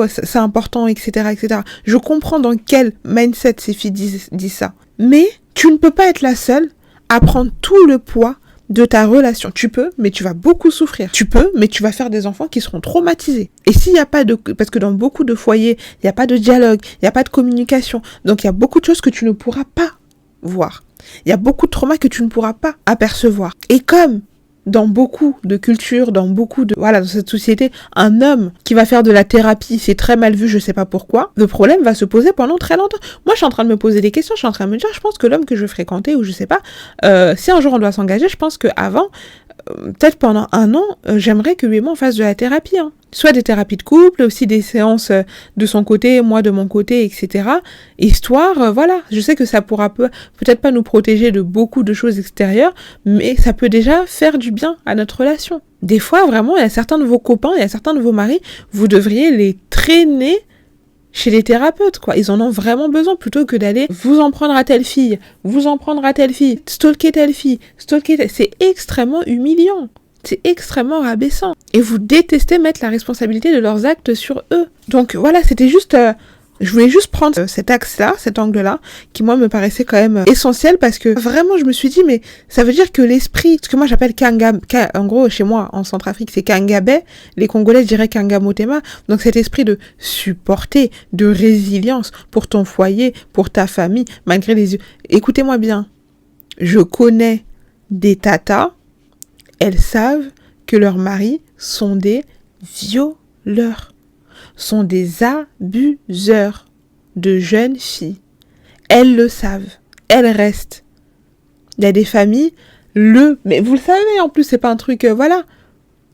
c'est important, etc., etc. Je comprends dans quel mindset ces filles disent ça, mais tu ne peux pas être la seule à prendre tout le poids de ta relation. Tu peux, mais tu vas beaucoup souffrir. Tu peux, mais tu vas faire des enfants qui seront traumatisés. Et s'il n'y a pas parce que dans beaucoup de foyers, il n'y a pas de dialogue, il n'y a pas de communication, donc il y a beaucoup de choses que tu ne pourras pas voir. Il y a beaucoup de traumas que tu ne pourras pas apercevoir. Et comme dans beaucoup de cultures, dans cette société, un homme qui va faire de la thérapie, c'est très mal vu, je sais pas pourquoi, le problème va se poser pendant très longtemps. Moi, je suis en train de me poser des questions, je suis en train de me dire, je pense que l'homme que je veux fréquenter, ou je sais pas, si un jour on doit s'engager, je pense qu'avant, peut-être pendant 1 an, j'aimerais que lui et moi on fasse de la thérapie. Hein. Soit des thérapies de couple, aussi des séances de son côté, moi de mon côté, etc. Histoire, je sais que ça pourra peut-être pas nous protéger de beaucoup de choses extérieures, mais ça peut déjà faire du bien à notre relation. Des fois, vraiment, il y a certains de vos copains, il y a certains de vos maris, vous devriez les traîner chez les thérapeutes, quoi. Ils en ont vraiment besoin plutôt que d'aller vous en prendre à telle fille, stalker telle fille, c'est extrêmement humiliant. C'est extrêmement rabaissant. Et vous détestez mettre la responsabilité de leurs actes sur eux. Donc voilà, c'était juste... je voulais juste prendre cet axe-là, cet angle-là, qui moi me paraissait quand même essentiel parce que vraiment je me suis dit, mais ça veut dire que l'esprit, ce que moi j'appelle en gros chez moi en Centrafrique c'est Kangabe, les Congolais diraient Kangamotema, donc cet esprit de supporter, de résilience pour ton foyer, pour ta famille, malgré les yeux. Écoutez-moi bien, je connais des tatas, elles savent que leurs maris sont des violeurs, sont des abuseurs de jeunes filles. Elles le savent, elles restent. Il y a des familles, mais vous le savez en plus, c'est pas un truc, voilà.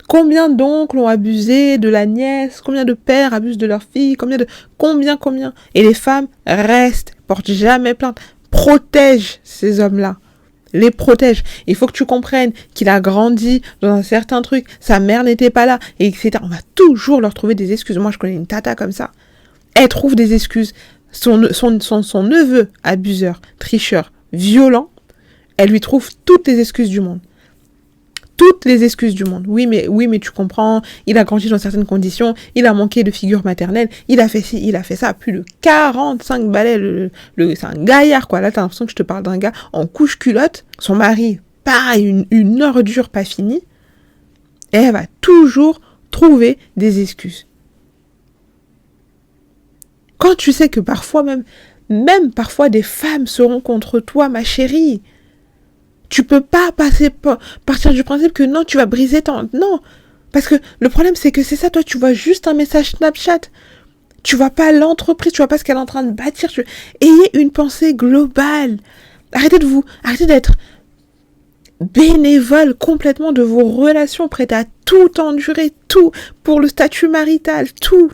Combien d'oncles ont abusé de la nièce, combien de pères abusent de leur fille, combien. Et les femmes restent, portent jamais plainte, protègent ces hommes-là. Les protègent. Il faut que tu comprennes qu'il a grandi dans un certain truc, sa mère n'était pas là, et etc. On va toujours leur trouver des excuses. Moi, je connais une tata comme ça. Elle trouve des excuses. Son neveu, abuseur, tricheur, violent, elle lui trouve toutes les excuses du monde. Toutes les excuses du monde. Oui, mais tu comprends, il a grandi dans certaines conditions, il a manqué de figure maternelle, il a fait ci, il a fait ça, plus de 45 balais, c'est un gaillard, quoi. Là, t'as l'impression que je te parle d'un gars en couche-culotte, son mari, pareil, une ordure pas finie, et elle va toujours trouver des excuses. Quand tu sais que parfois, même parfois des femmes seront contre toi, ma chérie, tu peux pas partir du principe que non, tu vas briser non, parce que le problème c'est que c'est ça, toi tu vois juste un message Snapchat, tu vois pas l'entreprise, tu vois pas ce qu'elle est en train de bâtir. Ayez une pensée globale. Arrêtez d'être bénévole complètement de vos relations, prête à tout endurer, tout pour le statut marital, tout.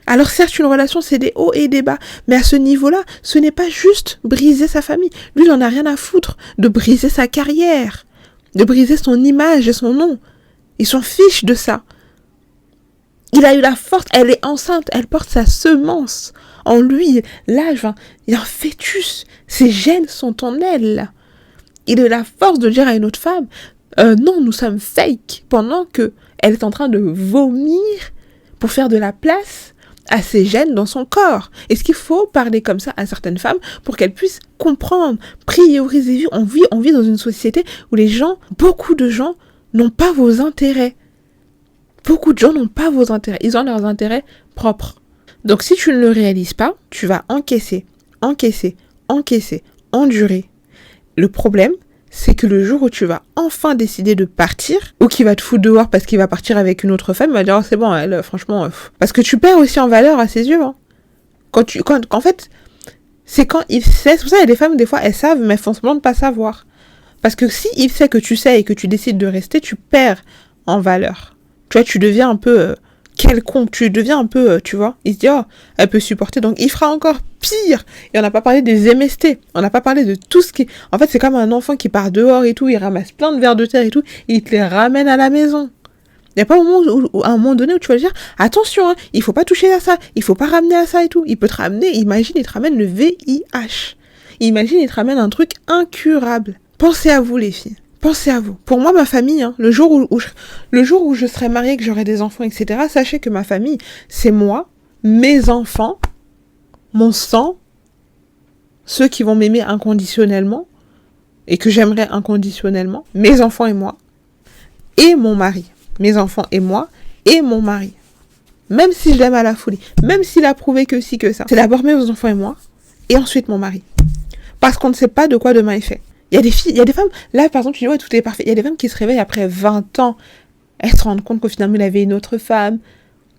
Alors certes, une relation, c'est des hauts et des bas, mais à ce niveau-là, ce n'est pas juste briser sa famille. Lui, il en a rien à foutre de briser sa carrière, de briser son image et son nom. Il s'en fiche de ça. Il a eu la force, elle est enceinte, elle porte sa semence en lui. Là, il y a un fœtus, ses gènes sont en elle. Il a eu la force de dire à une autre femme, non, nous sommes fake, pendant que elle est en train de vomir pour faire de la place à ses gènes dans son corps. Est-ce qu'il faut parler comme ça à certaines femmes pour qu'elles puissent comprendre, prioriser? On vit dans une société où beaucoup de gens n'ont pas vos intérêts. Beaucoup de gens n'ont pas vos intérêts. Ils ont leurs intérêts propres. Donc si tu ne le réalises pas, tu vas encaisser, endurer. Le problème, c'est que le jour où tu vas enfin décider de partir, ou qu'il va te foutre dehors parce qu'il va partir avec une autre femme, il va dire, oh, c'est bon, elle, franchement, parce que tu perds aussi en valeur à ses yeux, hein. En fait, c'est quand il sait, c'est pour ça qu'il y a des femmes, des fois, elles savent, mais elles font semblant de pas savoir. Parce que si il sait que tu sais et que tu décides de rester, tu perds en valeur. Tu vois, tu deviens un peu quelconque, tu deviens un peu, tu vois, il se dit, oh, elle peut supporter, donc il fera encore pire. Et on n'a pas parlé des MST, on n'a pas parlé de tout ce qui... En fait, c'est comme un enfant qui part dehors et tout, il ramasse plein de vers de terre et tout, et il te les ramène à la maison. Il n'y a pas un moment donné où tu vas lui dire, attention, hein, il faut pas toucher à ça, il faut pas ramener à ça et tout. Il peut te ramener, imagine, il te ramène le VIH. Imagine, il te ramène un truc incurable. Pensez à vous, les filles. Pensez à vous. Pour moi, ma famille, hein, le jour où je serai mariée, que j'aurai des enfants, etc., sachez que ma famille, c'est moi, mes enfants, mon sang, ceux qui vont m'aimer inconditionnellement, et que j'aimerais inconditionnellement, mes enfants et moi, et mon mari. Mes enfants et moi, et mon mari. Même si je l'aime à la folie, même s'il a prouvé que si, que ça. C'est d'abord mes enfants et moi, et ensuite mon mari. Parce qu'on ne sait pas de quoi demain est fait. Il y a des filles, il y a des femmes, là par exemple, tu dis ouais, tout est parfait. Il y a des femmes qui se réveillent après 20 ans, elles se rendent compte qu'au final il avait une autre femme,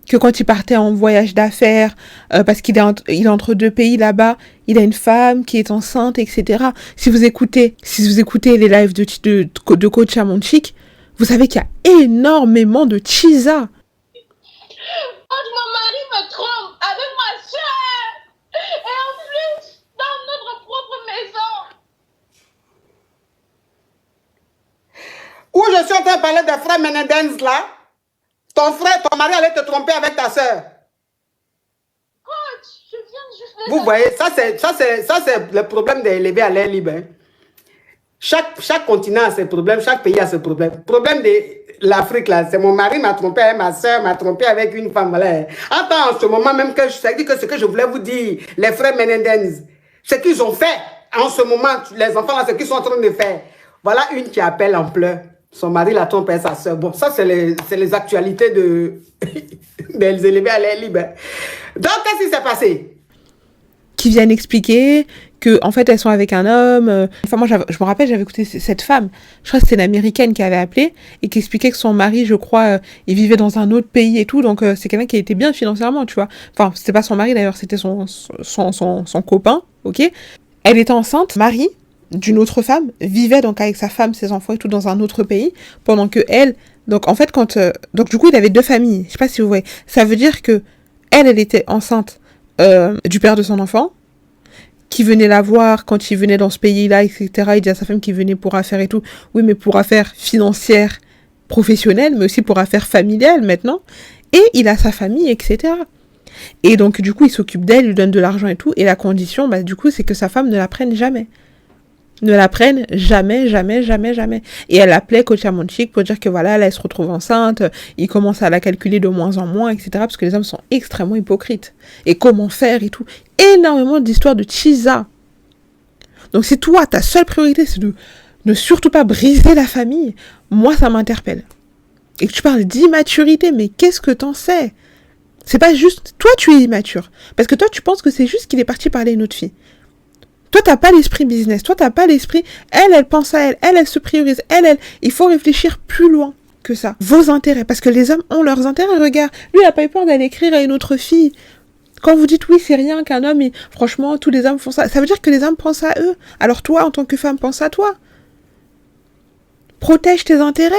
que quand il partait en voyage d'affaires, parce qu'il est entre deux pays là-bas, il a une femme qui est enceinte, etc. Si vous écoutez les lives de coach à mon chic, vous savez qu'il y a énormément de chisa. Quand mon mari me trompe avec ma soeur, et en plus, dans notre propre maison. Où je suis en train de parler de frère Menendez là, ton mari allait te tromper avec ta soeur. Coach, je viens juste de... Vous voyez, ça c'est le problème d'élever à l'air libre. Hein. Chaque continent a ses problèmes, chaque pays a ses problèmes. Le problème de l'Afrique, là, c'est mon mari m'a trompé, ma soeur m'a trompé avec une femme. Voilà. Attends, en ce moment même, que ça dit que ce que je voulais vous dire, les frères Menendez, ce qu'ils ont fait en ce moment, les enfants, là, ce qu'ils sont en train de faire. Voilà une qui appelle en pleurs. Son mari l'a trompé à sa soeur. Bon, ça, c'est les actualités des élevés à l'air libre. Donc, qu'est-ce qui s'est passé? Qui viennent expliquer que en fait elles sont avec un homme. Enfin moi je me rappelle, j'avais écouté cette femme, je crois que c'était une américaine qui avait appelé et qui expliquait que son mari, je crois, il vivait dans un autre pays et tout, donc c'est quelqu'un qui était bien financièrement, tu vois. Enfin c'était pas son mari d'ailleurs, c'était son copain, ok. Elle était enceinte, mari d'une autre femme, vivait donc avec sa femme, ses enfants et tout dans un autre pays, pendant que elle, donc en fait donc du coup il avait 2 familles, je sais pas si vous voyez, ça veut dire que elle était enceinte du père de son enfant, qui venait la voir quand il venait dans ce pays-là, etc. Il dit à sa femme qu'il venait pour affaires et tout. Oui, mais pour affaires financières, professionnelles, mais aussi pour affaires familiales maintenant. Et il a sa famille, etc. Et donc, du coup, il s'occupe d'elle, il lui donne de l'argent et tout. Et la condition, bah, du coup, c'est que sa femme ne la prenne jamais. Ne la prenne jamais, jamais, jamais, jamais. Et elle appelait Coach Amonchik pour dire que voilà, là, elle se retrouve enceinte, il commence à la calculer de moins en moins, etc. Parce que les hommes sont extrêmement hypocrites. Et comment faire et tout. Énormément d'histoires de chisa. Donc si toi, ta seule priorité, c'est de ne surtout pas briser la famille, moi, ça m'interpelle. Et que tu parles d'immaturité, mais qu'est-ce que t'en sais? C'est pas juste... Toi, tu es immature. Parce que toi, tu penses que c'est juste qu'il est parti parler à une autre fille. Toi, t'as pas l'esprit business. Toi, t'as pas l'esprit... Elle pense à elle se priorise. Il faut réfléchir plus loin que ça. Vos intérêts. Parce que les hommes ont leurs intérêts. Regarde, lui, il a pas eu peur d'aller écrire à une autre fille. Quand vous dites oui, c'est rien qu'un homme, franchement, tous les hommes font ça. Ça veut dire que les hommes pensent à eux. Alors toi, en tant que femme, pense à toi. Protège tes intérêts.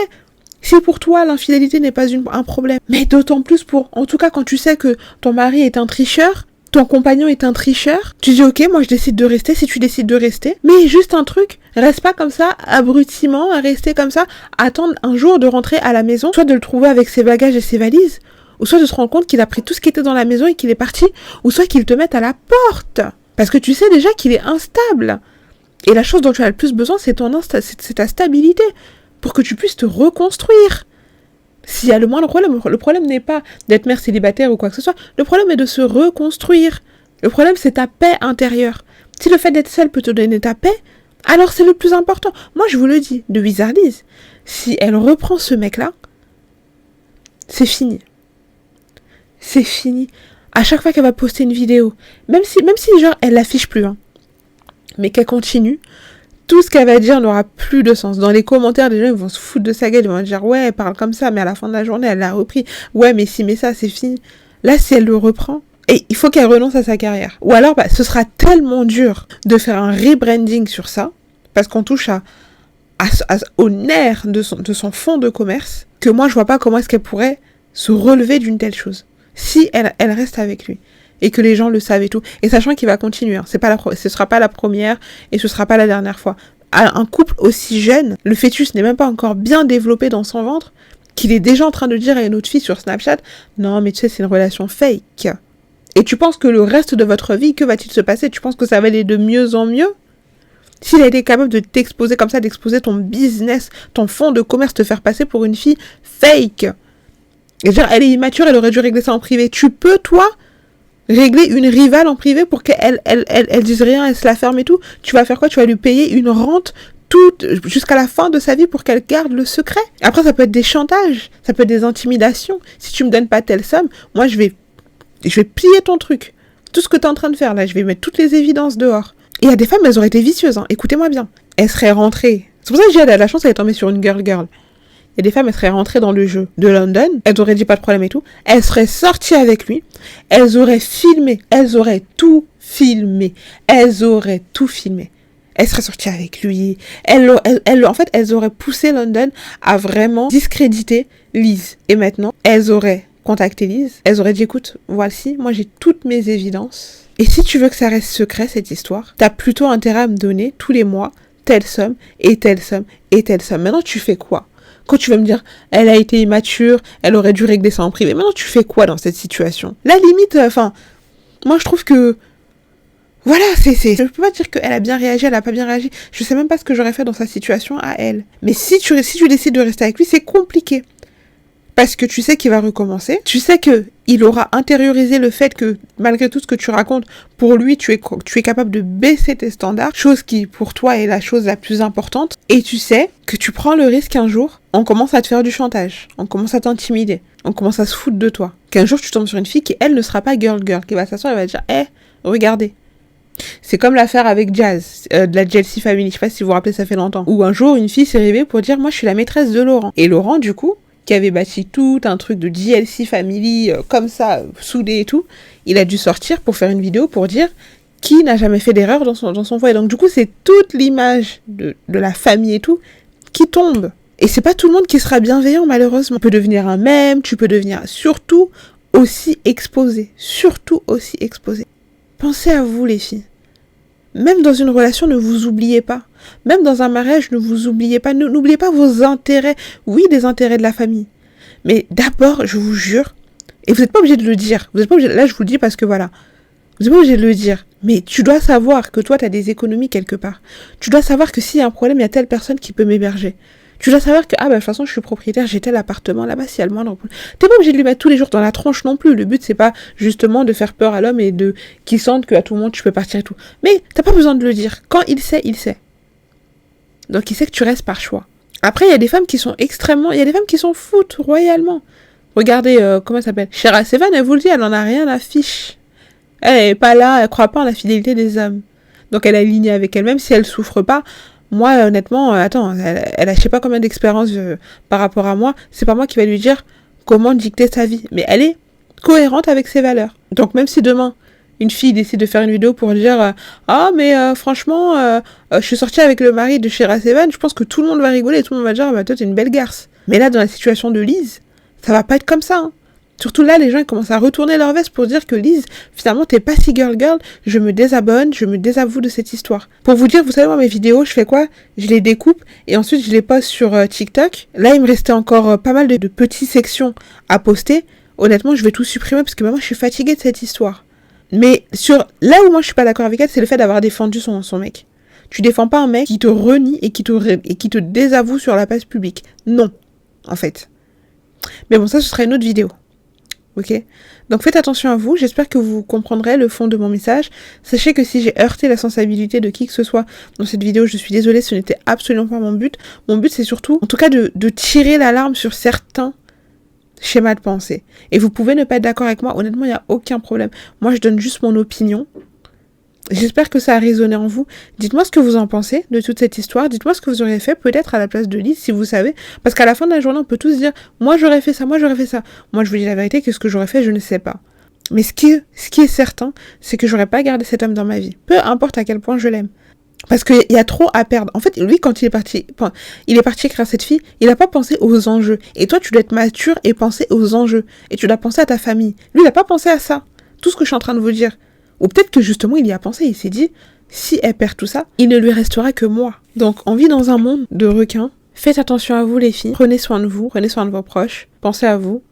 Si pour toi, l'infidélité n'est pas un problème. Mais d'autant plus en tout cas, quand tu sais que ton mari est un tricheur, ton compagnon est un tricheur, tu dis ok, moi je décide de rester si tu décides de rester. Mais juste un truc, reste pas comme ça, abrutimment, à rester comme ça, attendre un jour de rentrer à la maison, soit de le trouver avec ses bagages et ses valises, ou soit de se rendre compte qu'il a pris tout ce qui était dans la maison et qu'il est parti, ou soit qu'il te mette à la porte. Parce que tu sais déjà qu'il est instable. Et la chose dont tu as le plus besoin, c'est ta stabilité, pour que tu puisses te reconstruire. S'il y a le moindre problème, le problème n'est pas d'être mère célibataire ou quoi que ce soit, le problème est de se reconstruire. Le problème, c'est ta paix intérieure. Si le fait d'être seule peut te donner ta paix, alors c'est le plus important. Moi, je vous le dis, de Wizardise, si elle reprend ce mec-là, c'est fini. C'est fini. À chaque fois qu'elle va poster une vidéo, même si genre, elle l'affiche plus, hein, mais qu'elle continue, tout ce qu'elle va dire n'aura plus de sens. Dans les commentaires, les gens ils vont se foutre de sa gueule, ils vont dire ouais, elle parle comme ça, mais à la fin de la journée, elle l'a repris. Ouais, mais si, mais ça, c'est fini. Là, si elle le reprend, et il faut qu'elle renonce à sa carrière. Ou alors, ce sera tellement dur de faire un rebranding sur ça, parce qu'on touche au nerf de son fonds de commerce, que moi, je vois pas comment est-ce qu'elle pourrait se relever d'une telle chose. Si elle reste avec lui. Et que les gens le savent et tout. Et sachant qu'il va continuer. Hein. Ce sera pas la première et ce sera pas la dernière fois. Un couple aussi jeune, le fœtus n'est même pas encore bien développé dans son ventre, qu'il est déjà en train de dire à une autre fille sur Snapchat, non mais tu sais, c'est une relation fake. Et tu penses que le reste de votre vie, que va-t-il se passer? Tu penses que ça va aller de mieux en mieux? S'il a été capable de t'exposer comme ça, d'exposer ton business, ton fonds de commerce, te faire passer pour une fille fake. Et dire, elle est immature, elle aurait dû régler ça en privé. Tu peux, toi, régler une rivale en privé pour qu'elle dise rien, elle se la ferme et tout. Tu vas faire quoi? Tu vas lui payer une rente jusqu'à la fin de sa vie pour qu'elle garde le secret. Après, ça peut être des chantages, ça peut être des intimidations. Si tu me donnes pas telle somme, moi, je vais plier ton truc. Tout ce que tu es en train de faire, là, je vais mettre toutes les évidences dehors. Et il y a des femmes, elles auraient été vicieuses, hein. Écoutez-moi bien. Elles seraient rentrées. C'est pour ça que j'ai la chance, elle est tombée sur une girl. Et des femmes, elles seraient rentrées dans le jeu de London, elles auraient dit pas de problème et tout, elles seraient sorties avec lui, elles auraient filmé, elles auraient tout filmé, elles seraient sorties avec lui, en fait, elles auraient poussé London à vraiment discréditer Liz. Et maintenant, elles auraient contacté Liz, elles auraient dit, écoute, voici, moi j'ai toutes mes évidences, et si tu veux que ça reste secret, cette histoire, t'as plutôt intérêt à me donner, tous les mois, telle somme, et telle somme, et telle somme. Maintenant, tu fais quoi? Quand tu vas me dire, elle a été immature, elle aurait dû régler ça en privé. Maintenant, tu fais quoi dans cette situation? La limite, moi, je trouve que, voilà, je peux pas dire qu'elle a bien réagi, elle a pas bien réagi. Je sais même pas ce que j'aurais fait dans sa situation à elle. Mais si tu décides de rester avec lui, c'est compliqué. Parce que tu sais qu'il va recommencer. Tu sais qu'il aura intériorisé le fait que, malgré tout ce que tu racontes, pour lui, tu es capable de baisser tes standards. Chose qui, pour toi, est la chose la plus importante. Et tu sais que tu prends le risque qu'un jour, on commence à te faire du chantage. On commence à t'intimider. On commence à se foutre de toi. Qu'un jour, tu tombes sur une fille qui, elle, ne sera pas girl. Qui va s'asseoir et va dire, regardez. C'est comme l'affaire avec Jazz, de la Chelsea Family, je sais pas si vous vous rappelez, ça fait longtemps. Où un jour, une fille s'est réveillée pour dire « Moi, je suis la maîtresse de Laurent ». Et Laurent, du coup, qui avait bâti tout un truc de JLC Family, comme ça, soudé et tout, il a dû sortir pour faire une vidéo pour dire qui n'a jamais fait d'erreur dans son foyer. Donc du coup, c'est toute l'image de la famille et tout qui tombe. Et c'est pas tout le monde qui sera bienveillant, malheureusement. Tu peux devenir un mème, tu peux devenir surtout aussi exposé. Surtout aussi exposé. Pensez à vous, les filles. Même dans une relation, ne vous oubliez pas. Même dans un mariage, ne vous oubliez pas. N'oubliez pas vos intérêts. Oui, les intérêts de la famille. Mais d'abord, je vous jure, et vous n'êtes pas obligé de le dire. Vous n'êtes pas obligé, là, je vous le dis parce que voilà. Vous n'êtes pas obligé de le dire. Mais tu dois savoir que toi, tu as des économies quelque part. Tu dois savoir que s'il y a un problème, il y a telle personne qui peut m'héberger. Tu dois savoir que, de toute façon, je suis propriétaire, j'ai tel appartement là-bas, s'il y a le moindre problème. T'es pas obligé de lui mettre tous les jours dans la tronche non plus. Le but, c'est pas justement de faire peur à l'homme et qu'il sente qu'à tout moment, tu peux partir et tout. Mais t'as pas besoin de le dire. Quand il sait, il sait. Donc, il sait que tu restes par choix. Après, il y a des femmes qui sont extrêmement... Il y a des femmes qui s'en foutent royalement. Regardez, comment elle s'appelle, Shera Sevan, elle vous le dit, elle en a rien à fiche. Elle est pas là, elle croit pas en la fidélité des hommes. Donc, elle est alignée avec elle, même si elle souffre pas. Moi, honnêtement, elle a je sais pas combien d'expérience par rapport à moi. C'est pas moi qui va lui dire comment dicter sa vie. Mais elle est cohérente avec ses valeurs. Donc même si demain, une fille décide de faire une vidéo pour dire franchement, je suis sortie avec le mari de Shera Sevan, je pense que tout le monde va rigoler et tout le monde va dire toi t'es une belle garce. Mais là, dans la situation de Lise, ça va pas être comme ça. Hein. Surtout là, les gens ils commencent à retourner leur veste pour dire que Lise, finalement, t'es pas si girl, je me désabonne, je me désavoue de cette histoire. Pour vous dire, vous savez, moi, mes vidéos, je fais quoi? Je les découpe et ensuite je les poste sur TikTok. Là, il me restait encore pas mal de petites sections à poster. Honnêtement, je vais tout supprimer parce que maintenant, je suis fatiguée de cette histoire. Mais là où moi, je suis pas d'accord avec elle, c'est le fait d'avoir défendu son mec. Tu défends pas un mec qui te renie et qui te désavoue sur la place publique. Non, en fait. Mais bon, ça, ce sera une autre vidéo. Ok, donc faites attention à vous, j'espère que vous comprendrez le fond de mon message. Sachez que si j'ai heurté la sensibilité de qui que ce soit dans cette vidéo, je suis désolée, ce n'était absolument pas mon but. Mon but c'est surtout, en tout cas, de tirer l'alarme sur certains schémas de pensée. Et vous pouvez ne pas être d'accord avec moi, honnêtement, il n'y a aucun problème. Moi, je donne juste mon opinion. J'espère que ça a résonné en vous. Dites-moi ce que vous en pensez de toute cette histoire. Dites-moi ce que vous auriez fait peut-être à la place de Lise, si vous savez. Parce qu'à la fin de la journée, on peut tous dire « Moi, j'aurais fait ça, moi, j'aurais fait ça. » Moi, je vous dis la vérité, que ce que j'aurais fait, je ne sais pas. Mais ce qui est certain, c'est que j'aurais pas gardé cet homme dans ma vie. Peu importe à quel point je l'aime. Parce qu'il y a trop à perdre. En fait, lui, quand il est parti écrire cette fille, il n'a pas pensé aux enjeux. Et toi, tu dois être mature et penser aux enjeux. Et tu dois penser à ta famille. Lui, il n'a pas pensé à ça. Tout ce que je suis en train de vous dire. Ou peut-être que justement, il y a pensé, il s'est dit, si elle perd tout ça, il ne lui restera que moi. Donc, on vit dans un monde de requins. Faites attention à vous, les filles. Prenez soin de vous, prenez soin de vos proches. Pensez à vous,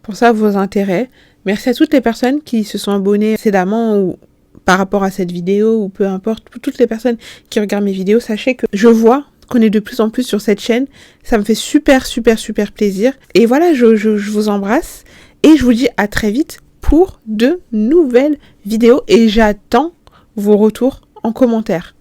pensez à vos intérêts. Merci à toutes les personnes qui se sont abonnées précédemment ou par rapport à cette vidéo, ou peu importe, toutes les personnes qui regardent mes vidéos. Sachez que je vois qu'on est de plus en plus sur cette chaîne. Ça me fait super plaisir. Et voilà, je vous embrasse. Et je vous dis à très vite pour de nouvelles vidéos et j'attends vos retours en commentaire.